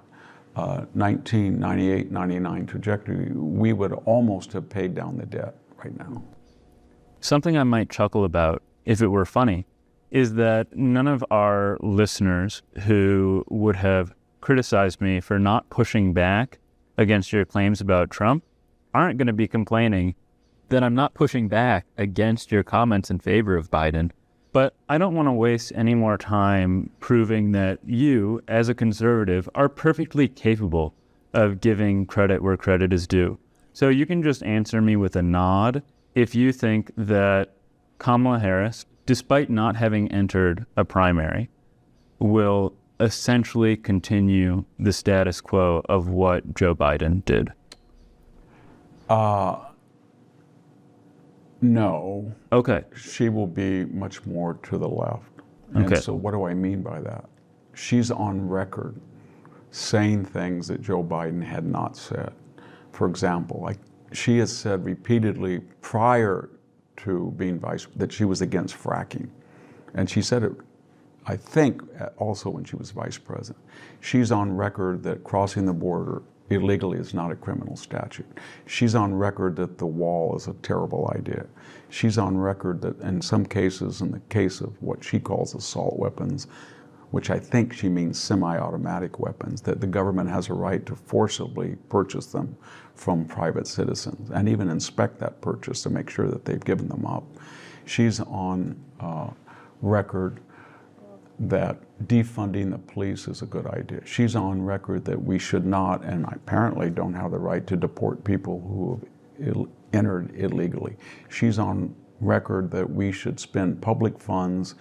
B: 1998-99 trajectory, we would almost have paid down the debt right now.
A: Something I might chuckle about, if it were funny, is that none of our listeners who would have criticized me for not pushing back against your claims about Trump aren't going to be complaining that I'm not pushing back against your comments in favor of Biden, But I don't want to waste any more time proving that you, as a conservative, are perfectly capable of giving credit where credit is due. So you can just answer me with a nod if you think that Kamala Harris, despite not having entered a primary, will essentially continue the status quo of what Joe Biden did.
B: No.
A: Okay.
B: She will be much more to the left. And
A: Okay.
B: so what do I mean by that? She's on record saying things that Joe Biden had not said. For example, like she has said repeatedly prior to being vice that she was against fracking. And she said it, I think, also when she was vice president. She's on record that crossing the border illegally is not a criminal statute. She's on record that the wall is a terrible idea. She's on record that in some cases, in the case of what she calls assault weapons, which I think she means semi-automatic weapons, that the government has a right to forcibly purchase them from private citizens and even inspect that purchase to make sure that they've given them up. She's on record that defunding the police is a good idea. She's on record that we should not, and apparently don't have the right to deport people who have entered illegally. She's on record that we should spend public funds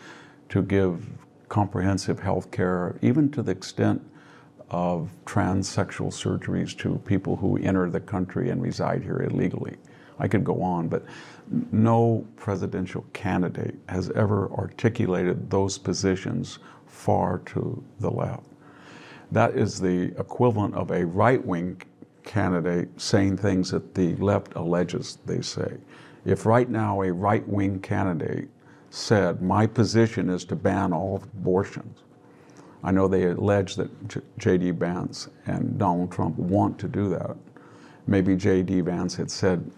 B: to give comprehensive health care, even to the extent of transsexual surgeries to people who enter the country and reside here illegally. I could go on, but no presidential candidate has ever articulated those positions far to the left. That is the equivalent of a right-wing candidate saying things that the left alleges they say. If right now a right-wing candidate said, my position is to ban all abortions, I know they allege that J.D. Vance and Donald Trump want to do that. Maybe J.D. Vance had said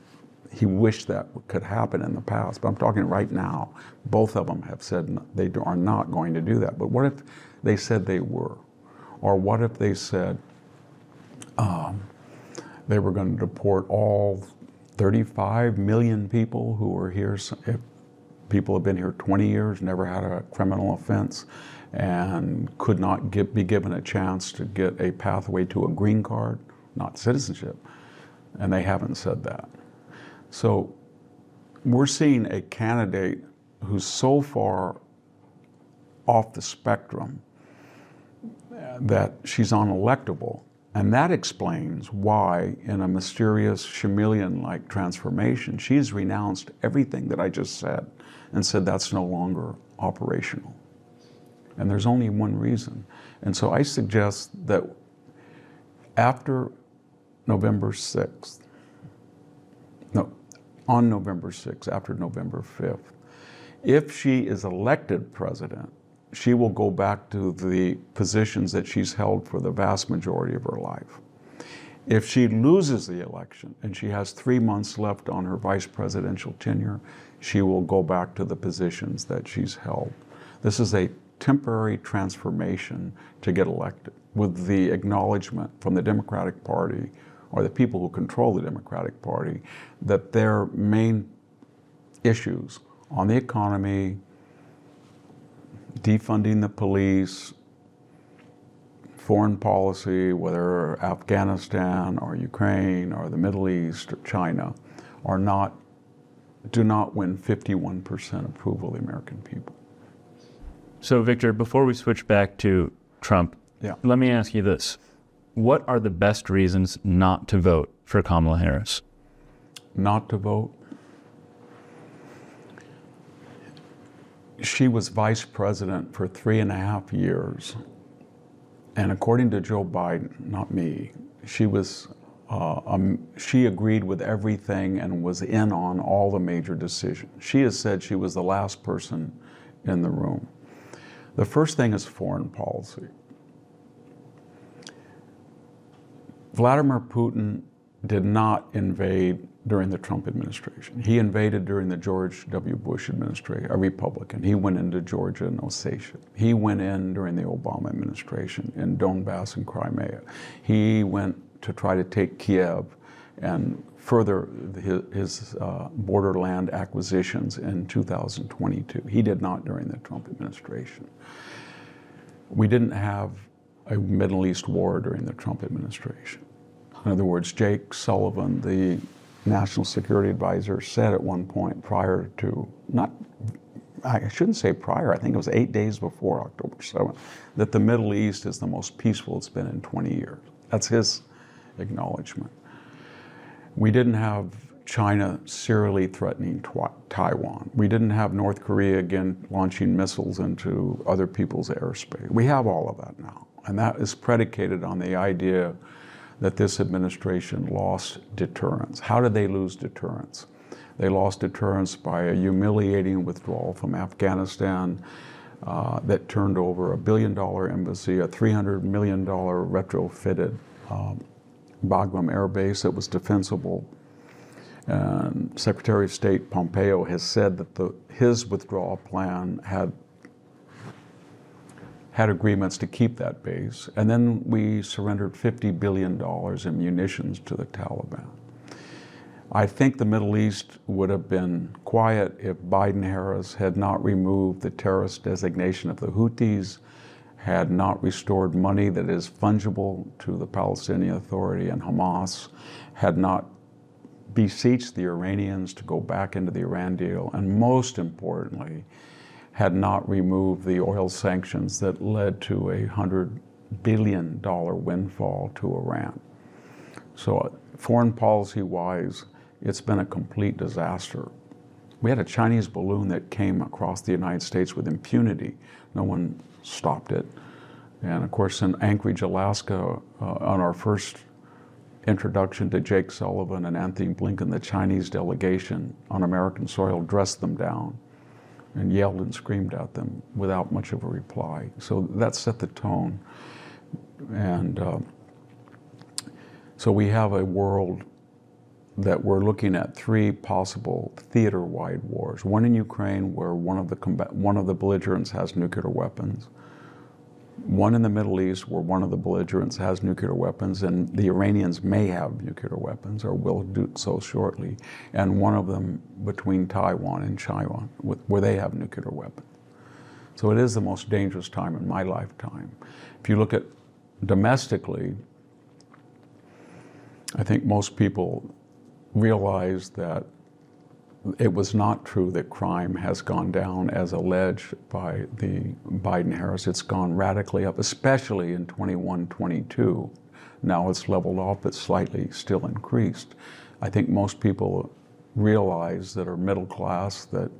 B: he wished that could happen in the past, but I'm talking right now. Both of them have said they are not going to do that. But what if they said they were? Or what if they said they were going to deport all 35 million people who were here? If people have been here 20 years, never had a criminal offense, and could not be given a chance to get a pathway to a green card, not citizenship, and they haven't said that. So we're seeing a candidate who's so far off the spectrum that she's unelectable. And that explains why, in a mysterious chameleon-like transformation, she's renounced everything that I just said and said that's no longer operational. And there's only one reason. And so I suggest that after November 6th, on November 6th, after November 5th, if she is elected president, she will go back to the positions that she's held for the vast majority of her life. If she loses the election and she has 3 months left on her vice presidential tenure, she will go back to the positions that she's held. This is a temporary transformation to get elected, with the acknowledgement from the Democratic Party, or the people who control the Democratic Party, that their main issues on the economy, defunding the police, foreign policy, whether Afghanistan or Ukraine or the Middle East or China, do not win 51% approval of the American people.
A: So, Victor, before we switch back to Trump, let me ask you this. What are the best reasons not to vote for Kamala Harris?
B: Not to vote? She was vice president for 3.5 years. And according to Joe Biden, not me, she agreed with everything and was in on all the major decisions. She has said she was the last person in the room. The first thing is foreign policy. Vladimir Putin did not invade during the Trump administration. He invaded during the George W. Bush administration, a Republican. He went into Georgia and Ossetia. He went in during the Obama administration in Donbass and Crimea. He went to try to take Kiev and further his borderland acquisitions in 2022. He did not during the Trump administration. We didn't have a Middle East war during the Trump administration. In other words, Jake Sullivan, the National Security Advisor, said at one point prior to, I shouldn't say prior, I think it was 8 days before October 7th, that the Middle East is the most peaceful it's been in 20 years. That's his acknowledgement. We didn't have China serially threatening Taiwan. We didn't have North Korea again launching missiles into other people's airspace. We have all of that now. And that is predicated on the idea that this administration lost deterrence. How did they lose deterrence? They lost deterrence by a humiliating withdrawal from Afghanistan that turned over a $1 billion embassy, a $300 million retrofitted Bagram Air Base that was defensible. And Secretary of State Pompeo has said that his withdrawal plan had agreements to keep that base. And then we surrendered $50 billion in munitions to the Taliban. I think the Middle East would have been quiet if Biden-Harris had not removed the terrorist designation of the Houthis, had not restored money that is fungible to the Palestinian Authority and Hamas, had not beseeched the Iranians to go back into the Iran deal, and most importantly, had not removed the oil sanctions that led to a $100 billion windfall to Iran. So foreign policy-wise, it's been a complete disaster. We had a Chinese balloon that came across the United States with impunity. No one stopped it. And of course, in Anchorage, Alaska, on our first introduction to Jake Sullivan and Anthony Blinken, the Chinese delegation on American soil dressed them down and yelled and screamed at them without much of a reply. So that set the tone. And so we have a world that we're looking at 3 possible theater-wide wars. One in Ukraine, where one of the belligerents has nuclear weapons. One in the Middle East, where one of the belligerents has nuclear weapons, and the Iranians may have nuclear weapons or will do so shortly. And one of them between Taiwan and China, where they have nuclear weapons. So it is the most dangerous time in my lifetime. If you look at domestically, I think most people realize that it was not true that crime has gone down as alleged by the Biden-Harris. It's gone radically up, especially in 21, 22. Now it's leveled off, but slightly still increased. I think most people realize that are middle class that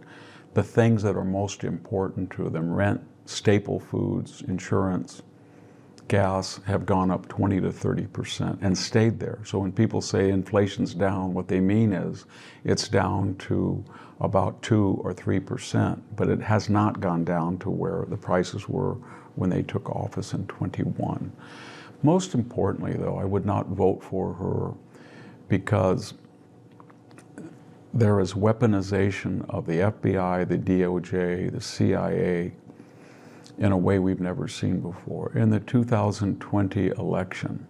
B: the things that are most important to them, rent, staple foods, insurance, gas, have gone up 20 to 30% and stayed there. So when people say inflation's down, what they mean is it's down to about 2 or 3%, but it has not gone down to where the prices were when they took office in 21. Most importantly, though, I would not vote for her because there is weaponization of the FBI, the DOJ, the CIA, in a way we've never seen before. In the 2020 election,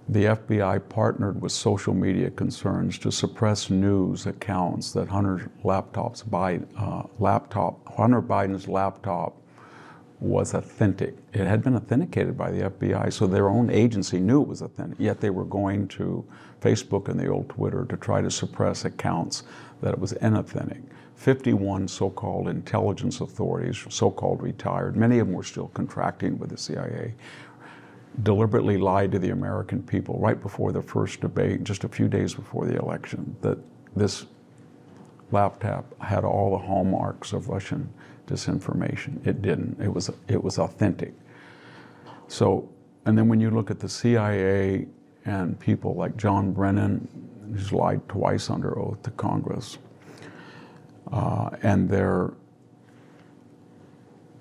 B: the FBI partnered with social media concerns to suppress news accounts that Hunter Biden's laptop was authentic. It had been authenticated by the FBI, so their own agency knew it was authentic, yet they were going to Facebook and the old Twitter to try to suppress accounts that it was inauthentic. 51 so-called intelligence authorities, so-called retired, many of them were still contracting with the CIA, deliberately lied to the American people right before the first debate, just a few days before the election, that this laptop had all the hallmarks of Russian disinformation. It didn't. It was authentic. So, and then when you look at the CIA and people like John Brennan, who's lied twice under oath to Congress, and their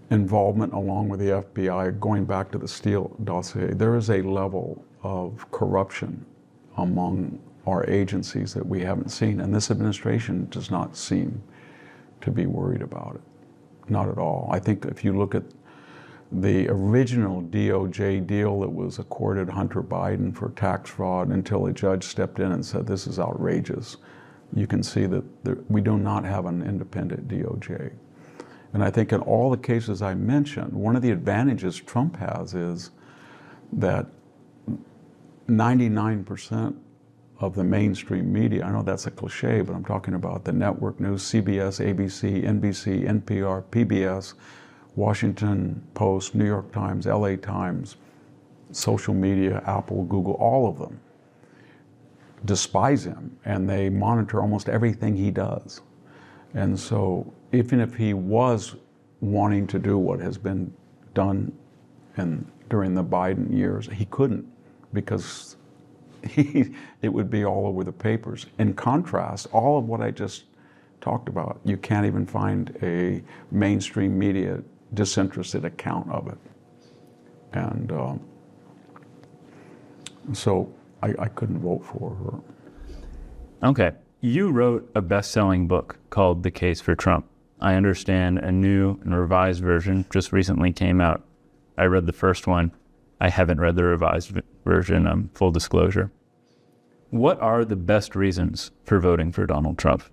B: involvement along with the FBI, going back to the Steele dossier, there is a level of corruption among our agencies that we haven't seen, and this administration does not seem to be worried about it. Not at all. I think if you look at the original DOJ deal that was accorded Hunter Biden for tax fraud until a judge stepped in and said, this is outrageous. You can see that we do not have an independent DOJ. And I think in all the cases I mentioned, one of the advantages Trump has is that 99% of the mainstream media, I know that's a cliche, but I'm talking about the network news, CBS, ABC, NBC, NPR, PBS, Washington Post, New York Times, LA Times, social media, Apple, Google, all of them despise him, and they monitor almost everything he does. And so even if he was wanting to do what has been done during the Biden years, he couldn't, because it would be all over the papers. In contrast, all of what I just talked about, you can't even find a mainstream media disinterested account of it. And so I couldn't vote for her.
A: Okay. You wrote a best-selling book called The Case for Trump. I understand a new and revised version just recently came out. I read the first one. I haven't read the revised version, full disclosure. What are the best reasons for voting for Donald Trump?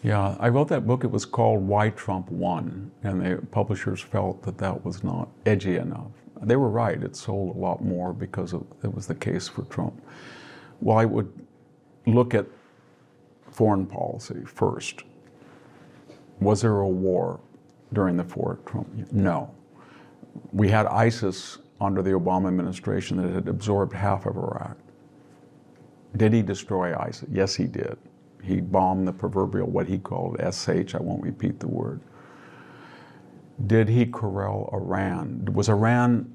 B: Yeah, I wrote that book. It was called Why Trump Won, and the publishers felt that that was not edgy enough. They were right. It sold a lot more because it was the case for Trump. Well, I would look at foreign policy first. Was there a war during the Trump years? No. We had ISIS under the Obama administration that had absorbed half of Iraq. Did he destroy ISIS? Yes, he did. He bombed the proverbial, what he called SH, I won't repeat the word. Did he corral Iran? Was Iran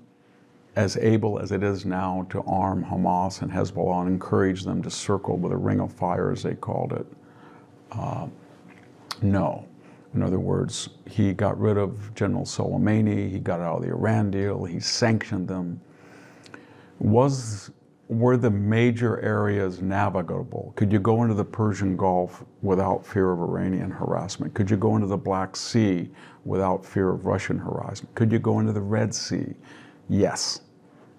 B: as able as it is now to arm Hamas and Hezbollah and encourage them to circle with a ring of fire, as they called it? No. In other words, he got rid of General Soleimani, he got out of the Iran deal, he sanctioned them. Were the major areas navigable? Could you go into the Persian Gulf without fear of Iranian harassment? Could you go into the Black Sea without fear of Russian harassment? Could you go into the Red Sea? Yes.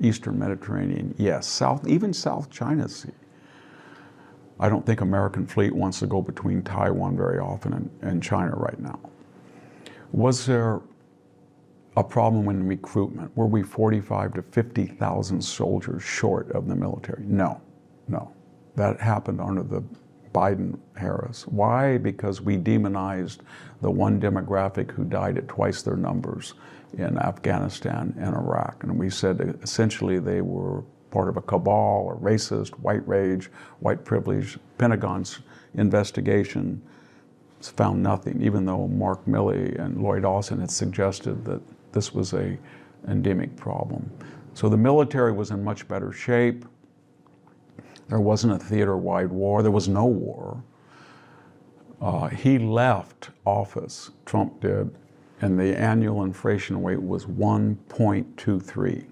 B: Eastern Mediterranean, yes. Even South China Sea. I don't think American fleet wants to go between Taiwan very often and China right now. Was there a problem in recruitment? Were we 45 to 50,000 soldiers short of the military? No, no. That happened under the Biden-Harris. Why? Because we demonized the one demographic who died at twice their numbers in Afghanistan and Iraq. And we said essentially they were part of a cabal or racist, white rage, white privilege. Pentagon's investigation found nothing, even though Mark Milley and Lloyd Austin had suggested that this was an endemic problem. So the military was in much better shape. There wasn't a theater-wide war. There was no war. He left office, Trump did, and the annual inflation rate was 1.23.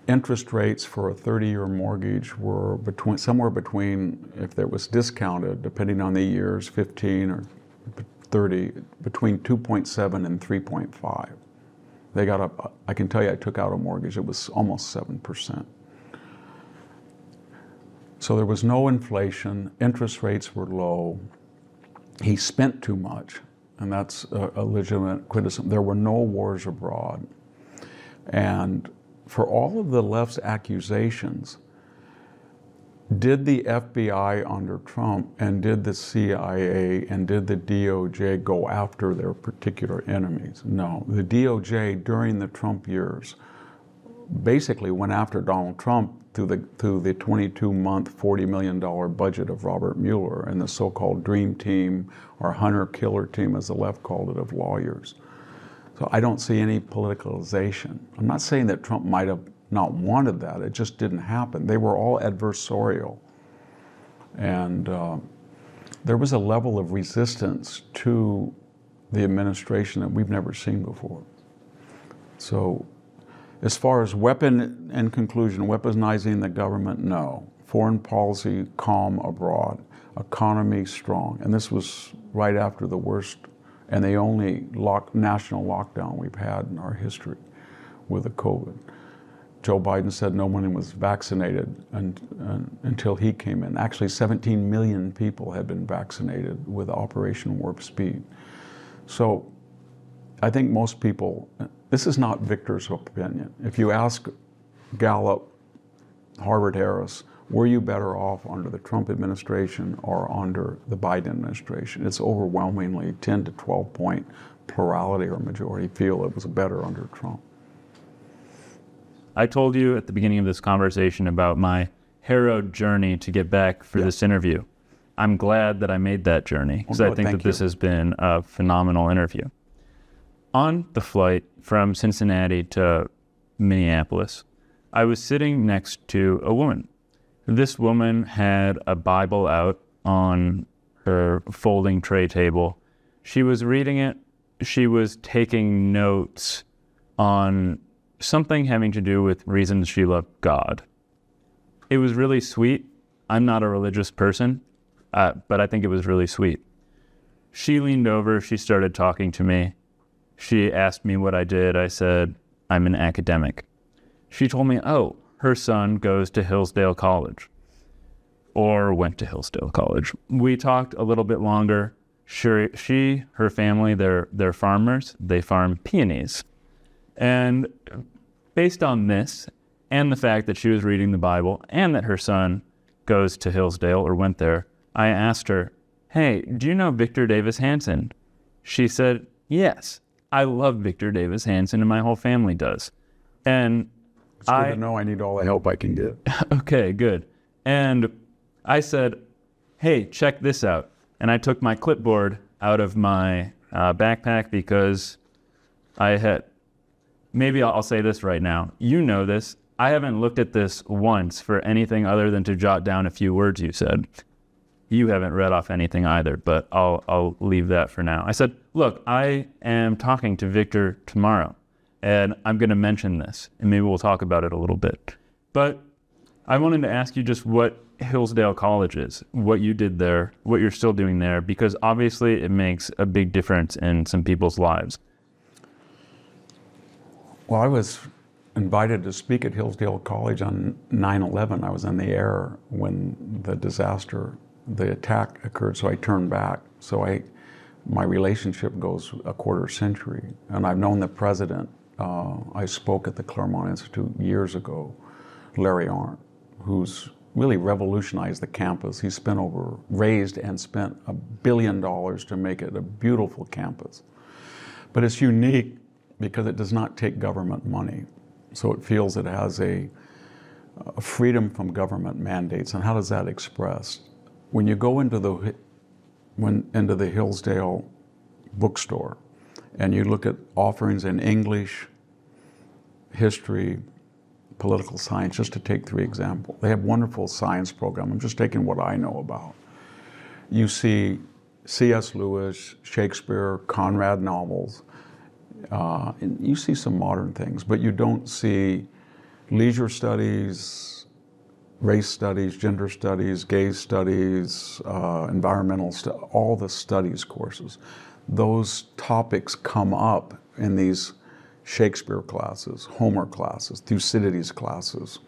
B: Interest rates for a 30-year mortgage were somewhere between, if it was discounted, depending on the years, 15 or 30, between 2.7 and 3.5. They got up, I can tell you I took out a mortgage, it was almost 7%. So there was no inflation, interest rates were low, he spent too much, and that's a legitimate criticism. There were no wars abroad. And for all of the left's accusations, did the FBI under Trump and did the CIA and did the DOJ go after their particular enemies? No. The DOJ during the Trump years basically went after Donald Trump through the 22-month, $40 million budget of Robert Mueller and the so-called Dream Team, or hunter-killer team, as the left called it, of lawyers. So I don't see any politicalization. I'm not saying that Trump might have not wanted that, it just didn't happen. They were all adversarial. And there was a level of resistance to the administration that we've never seen before. So as far as in conclusion, weaponizing the government, no. Foreign policy, calm abroad. Economy, strong. And this was right after the worst and the only national lockdown we've had in our history with the COVID. Joe Biden said no one was vaccinated until he came in. Actually, 17 million people had been vaccinated with Operation Warp Speed. So I think most people, this is not Victor's opinion. If you ask Gallup, Harvard Harris, were you better off under the Trump administration or under the Biden administration? It's overwhelmingly 10 to 12 point plurality or majority feel it was better under Trump.
A: I told you at the beginning of this conversation about my harrowed journey to get back for this interview. I'm glad that I made that journey because I think that this has been a phenomenal interview. On the flight from Cincinnati to Minneapolis, I was sitting next to a woman. This woman had a Bible out on her folding tray table. She was reading it. She was taking notes on something having to do with reasons she loved God. It was really sweet. I'm not a religious person, but I think it was really sweet. She leaned over. She started talking to me. She asked me what I did. I said, I'm an academic. She told me, oh, her son goes to Hillsdale College, or went to Hillsdale College. We talked a little bit longer. Her family, they're farmers. They farm peonies. And based on this, and the fact that she was reading the Bible, and that her son goes to Hillsdale, or went there, I asked her, hey, do you know Victor Davis Hanson? She said, yes, I love Victor Davis Hanson, and my whole family does. And
B: it's good to know I need all the help I can get.
A: Okay, good. And I said, hey, check this out. And I took my clipboard out of my backpack because I had, maybe I'll say this right now. You know this. I haven't looked at this once for anything other than to jot down a few words you said. You haven't read off anything either, but I'll leave that for now. I said, look, I am talking to Victor tomorrow, and I'm going to mention this, and maybe we'll talk about it a little bit. But I wanted to ask you just what Hillsdale College is, what you did there, what you're still doing there, because obviously it makes a big difference in some people's lives.
B: Well, I was invited to speak at Hillsdale College on 9/11. I was in the air when the attack occurred, so I turned back. So my relationship goes a quarter century, and I've known the president. I spoke at the Claremont Institute years ago, Larry Arndt, who's really revolutionized the campus. He's raised and spent $1 billion to make it a beautiful campus. But it's unique because it does not take government money. So it feels it has a freedom from government mandates. And how does that express? When you go into the Hillsdale bookstore and you look at offerings in English, history, political science, just to take 3 examples. They have wonderful science program. I'm just taking what I know about. You see C.S. Lewis, Shakespeare, Conrad novels, and you see some modern things, but you don't see leisure studies, race studies, gender studies, gay studies, environmental studies, all the studies courses. Those topics come up in these Shakespeare classes, Homer classes, Thucydides classes,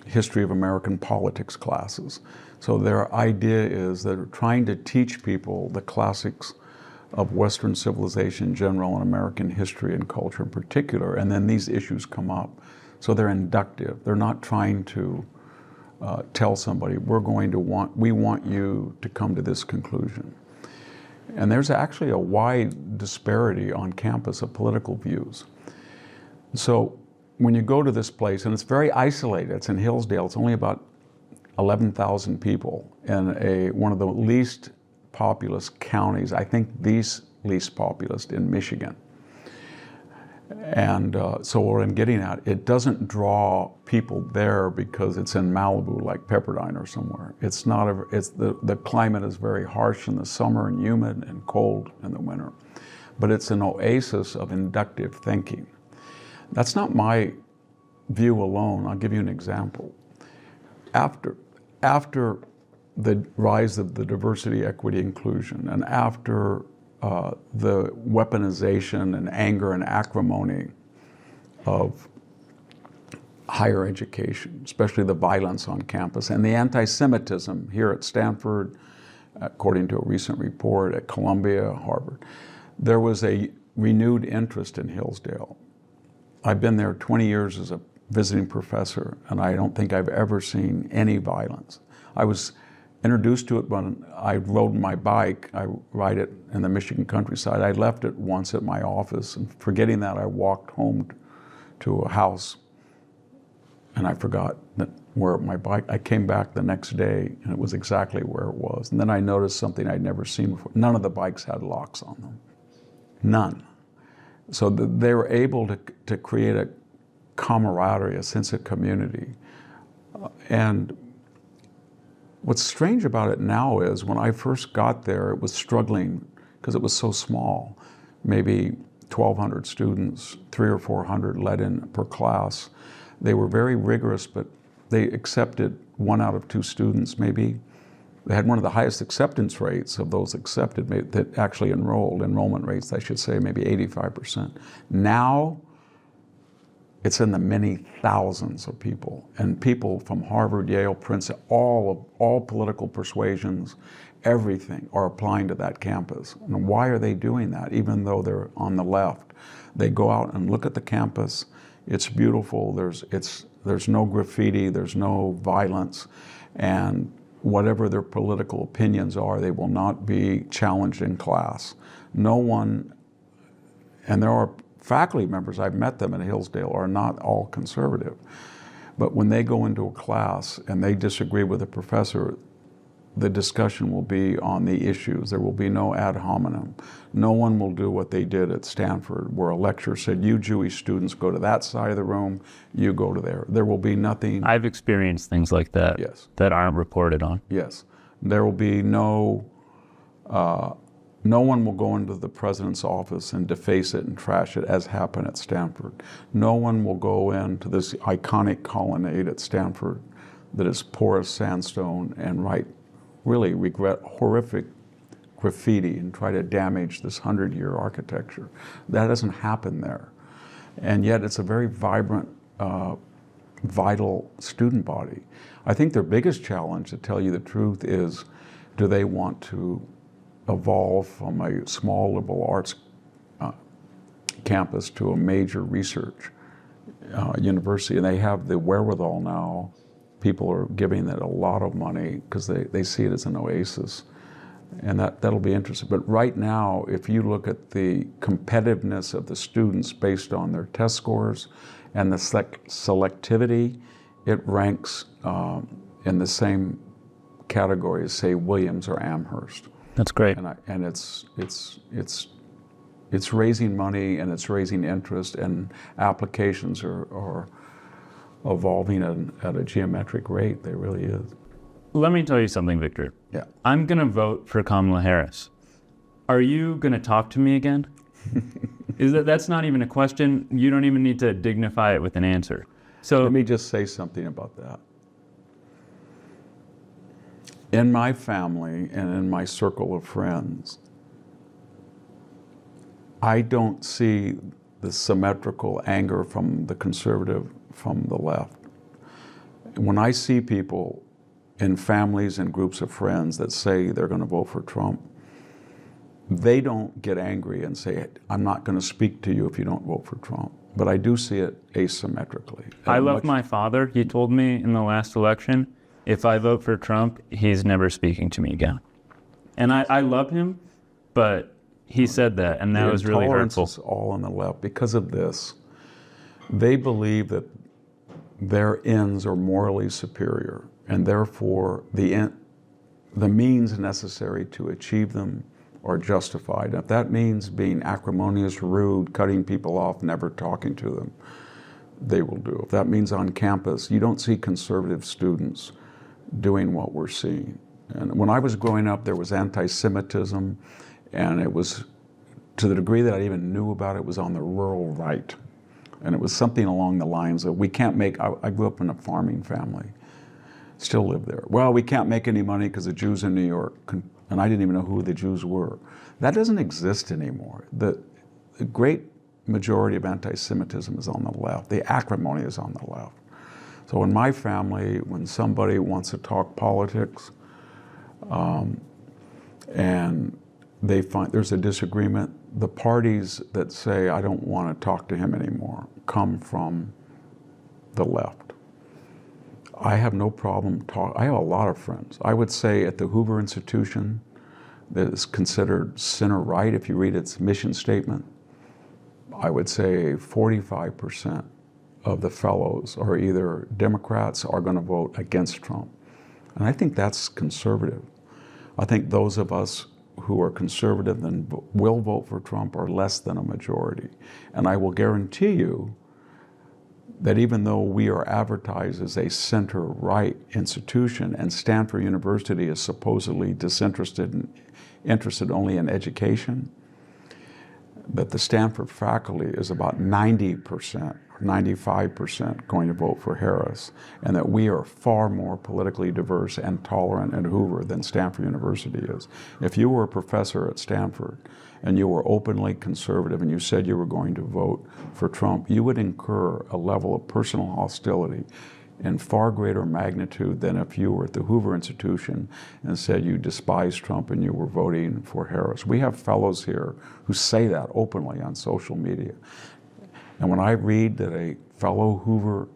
B: history of American politics classes. So their idea is they're trying to teach people the classics of Western civilization in general and American history and culture in particular, and then these issues come up. So they're inductive. They're not trying to tell somebody, we want you to come to this conclusion. And there's actually a wide disparity on campus of political views. So when you go to this place, and it's very isolated, it's in Hillsdale, it's only about 11,000 people in one of the least populous counties, I think the least populous in Michigan. And so what I'm getting at, it doesn't draw people there because it's in Malibu like Pepperdine or somewhere. It's not, the climate is very harsh in the summer and humid and cold in the winter. But it's an oasis of inductive thinking. That's not my view alone. I'll give you an example. After the rise of the diversity, equity, inclusion, and after the weaponization and anger and acrimony of higher education, especially the violence on campus, and the anti-Semitism here at Stanford, according to a recent report at Columbia, Harvard. There was a renewed interest in Hillsdale. I've been there 20 years as a visiting professor, and I don't think I've ever seen any violence. I was introduced to it when I rode my bike. I ride it in the Michigan countryside. I left it once at my office, and forgetting that, I walked home to a house, and I forgot where my bike. I came back the next day, and it was exactly where it was. And then I noticed something I'd never seen before. None of the bikes had locks on them. None. So they were able to create a camaraderie, a sense of community. And what's strange about it now is when I first got there, it was struggling because it was so small. Maybe 1,200 students, 300 or 400 let in per class. They were very rigorous, but they accepted 1 out of 2 students maybe. They had one of the highest acceptance rates of those accepted that actually enrollment rates, I should say, maybe 85%. Now, it's in the many thousands of people, and people from Harvard, Yale, Princeton, all political persuasions, everything are applying to that campus. And why are they doing that, even though they're on the left? They go out and look at the campus. It's beautiful. There's no graffiti. There's no violence, and whatever their political opinions are, they will not be challenged in class. No one, and there are faculty members, I've met them at Hillsdale, are not all conservative. But when they go into a class and they disagree with a professor, the discussion will be on the issues. There will be no ad hominem. No one will do what they did at Stanford, where a lecturer said, you Jewish students go to that side of the room, you go to there. There will be nothing.
A: I've experienced things like that.
B: Yes.
A: That aren't reported on.
B: Yes. There will be no one will go into the president's office and deface it and trash it, as happened at Stanford. No one will go into this iconic colonnade at Stanford that is porous sandstone and write really horrific graffiti and try to damage this 100-year architecture. That doesn't happen there. And yet it's a very vibrant, vital student body. I think their biggest challenge, to tell you the truth, is do they want to evolve from a small liberal arts campus to a major research university? And they have the wherewithal now. People are giving it a lot of money because they see it as an oasis. And that'll be interesting. But right now, if you look at the competitiveness of the students based on their test scores and the selectivity, it ranks in the same category as, say, Williams or Amherst.
A: That's great.
B: And it's raising money, and it's raising interest, and applications are evolving at a geometric rate. They really is.
A: Let me tell you something, Victor.
B: Yeah.
A: I'm going to vote for Kamala Harris. Are you going to talk to me again? That's not even a question. You don't even need to dignify it with an answer. So
B: let me just say something about that. In my family and in my circle of friends, I don't see the symmetrical anger from the conservative from the left. When I see people in families and groups of friends that say they're going to vote for Trump, they don't get angry and say, I'm not going to speak to you if you don't vote for Trump. But I do see it asymmetrically.
A: I love my father. He told me in the last election, if I vote for Trump, he's never speaking to me again. And I love him, but he said that, and that was really hurtful.
B: Is all on the left. Because of this, they believe that their ends are morally superior, and therefore the means necessary to achieve them are justified. If that means being acrimonious, rude, cutting people off, never talking to them, they will do. If that means on campus, you don't see conservative students doing what we're seeing. And when I was growing up, there was anti-Semitism, and it was, to the degree that I even knew about it, was on the rural right. And it was something along the lines of, we can't make, I grew up in a farming family, still live there. Well, we can't make any money because the Jews in New York and I didn't even know who the Jews were. That doesn't exist anymore. The great majority of anti-Semitism is on the left. The acrimony is on the left. So in my family, when somebody wants to talk politics, and they find there's a disagreement, the parties that say, I don't want to talk to him anymore, come from the left. I have no problem I have a lot of friends. I would say at the Hoover Institution, that is considered center-right if you read its mission statement, I would say 45% of the fellows are either Democrats or going to vote against Trump. And I think that's conservative. I think those of us who are conservative and will vote for Trump are less than a majority. And I will guarantee you that even though we are advertised as a center-right institution and Stanford University is supposedly disinterested and interested only in education, that the Stanford faculty is about 90% or 95% going to vote for Harris, and that we are far more politically diverse and tolerant at Hoover than Stanford University is. If you were a professor at Stanford and you were openly conservative and you said you were going to vote for Trump, you would incur a level of personal hostility in far greater magnitude than if you were at the Hoover Institution and said you despise Trump and you were voting for Harris. We have fellows here who say that openly on social media. And when I read that a fellow Hoover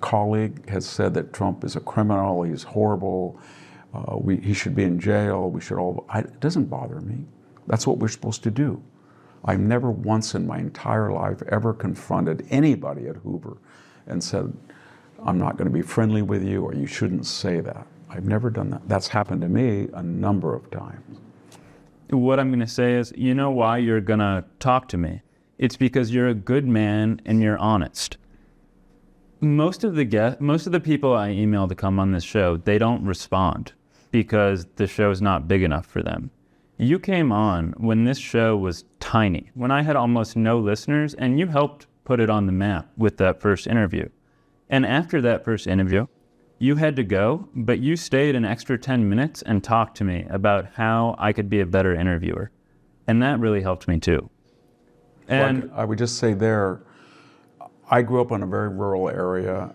B: colleague has said that Trump is a criminal, he's horrible, he should be in jail, we should all, it doesn't bother me. That's what we're supposed to do. I've never once in my entire life ever confronted anybody at Hoover and said, I'm not going to be friendly with you, or you shouldn't say that. I've never done that. That's happened to me a number of times.
A: What I'm going to say is, you know why you're going to talk to me? It's because you're a good man and you're honest. Most of the people I email to come on this show, they don't respond because the show's not big enough for them. You came on when this show was tiny, when I had almost no listeners, and you helped put it on the map with that first interview. And after that first interview, you had to go, but you stayed an extra 10 minutes and talked to me about how I could be a better interviewer. And that really helped me too. And
B: well, I would just say there, I grew up in a very rural area,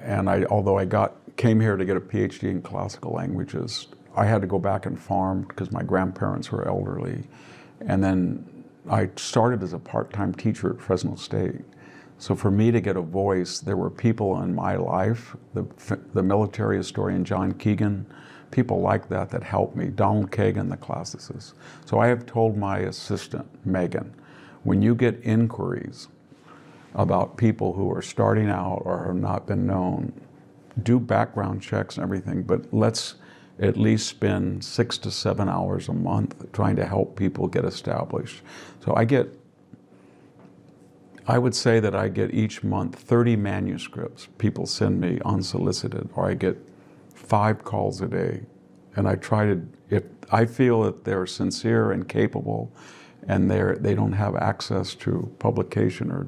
B: and although I came here to get a PhD in classical languages, I had to go back and farm because my grandparents were elderly. And then I started as a part-time teacher at Fresno State. So for me to get a voice, there were people in my life, the military historian John Keegan, people like that helped me, Donald Kagan, the classicist. So I have told my assistant, Megan, when you get inquiries about people who are starting out or have not been known, do background checks and everything, but let's at least spend 6 to 7 hours a month trying to help people get established. So I would say that I get each month 30 manuscripts people send me unsolicited, or I get 5 calls a day. And I try to, if I feel that they're sincere and capable and they don't have access to publication or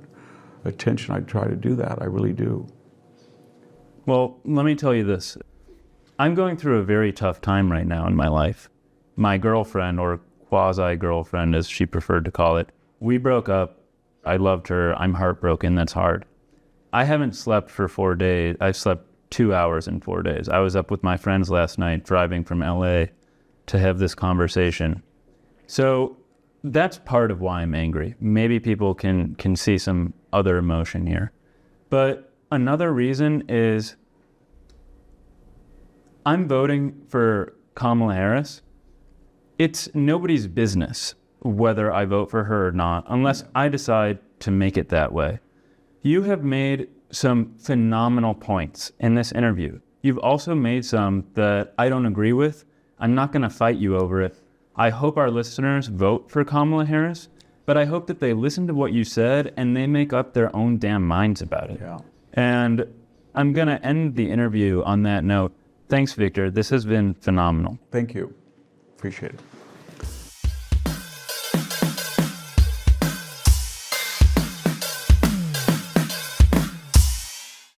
B: attention, I try to do that. I really do.
A: well, let me tell you this. I'm going through a very tough time right now in my life. My girlfriend, or quasi-girlfriend as she preferred to call it, we broke up. I loved her. I'm heartbroken. That's hard. I haven't slept for 4 days. I slept 2 hours in 4 days. I was up with my friends last night driving from LA to have this conversation. So that's part of why I'm angry. Maybe people can see some other emotion here. But another reason is I'm voting for Kamala Harris. It's nobody's business whether I vote for her or not, unless I decide to make it that way. You have made some phenomenal points in this interview. You've also made some that I don't agree with. I'm not going to fight you over it. I hope our listeners vote for Kamala Harris, but I hope that they listen to what you said and they make up their own damn minds about it.
B: Yeah.
A: And I'm going to end the interview on that note. Thanks, Victor. This has been phenomenal.
B: Thank you. Appreciate it.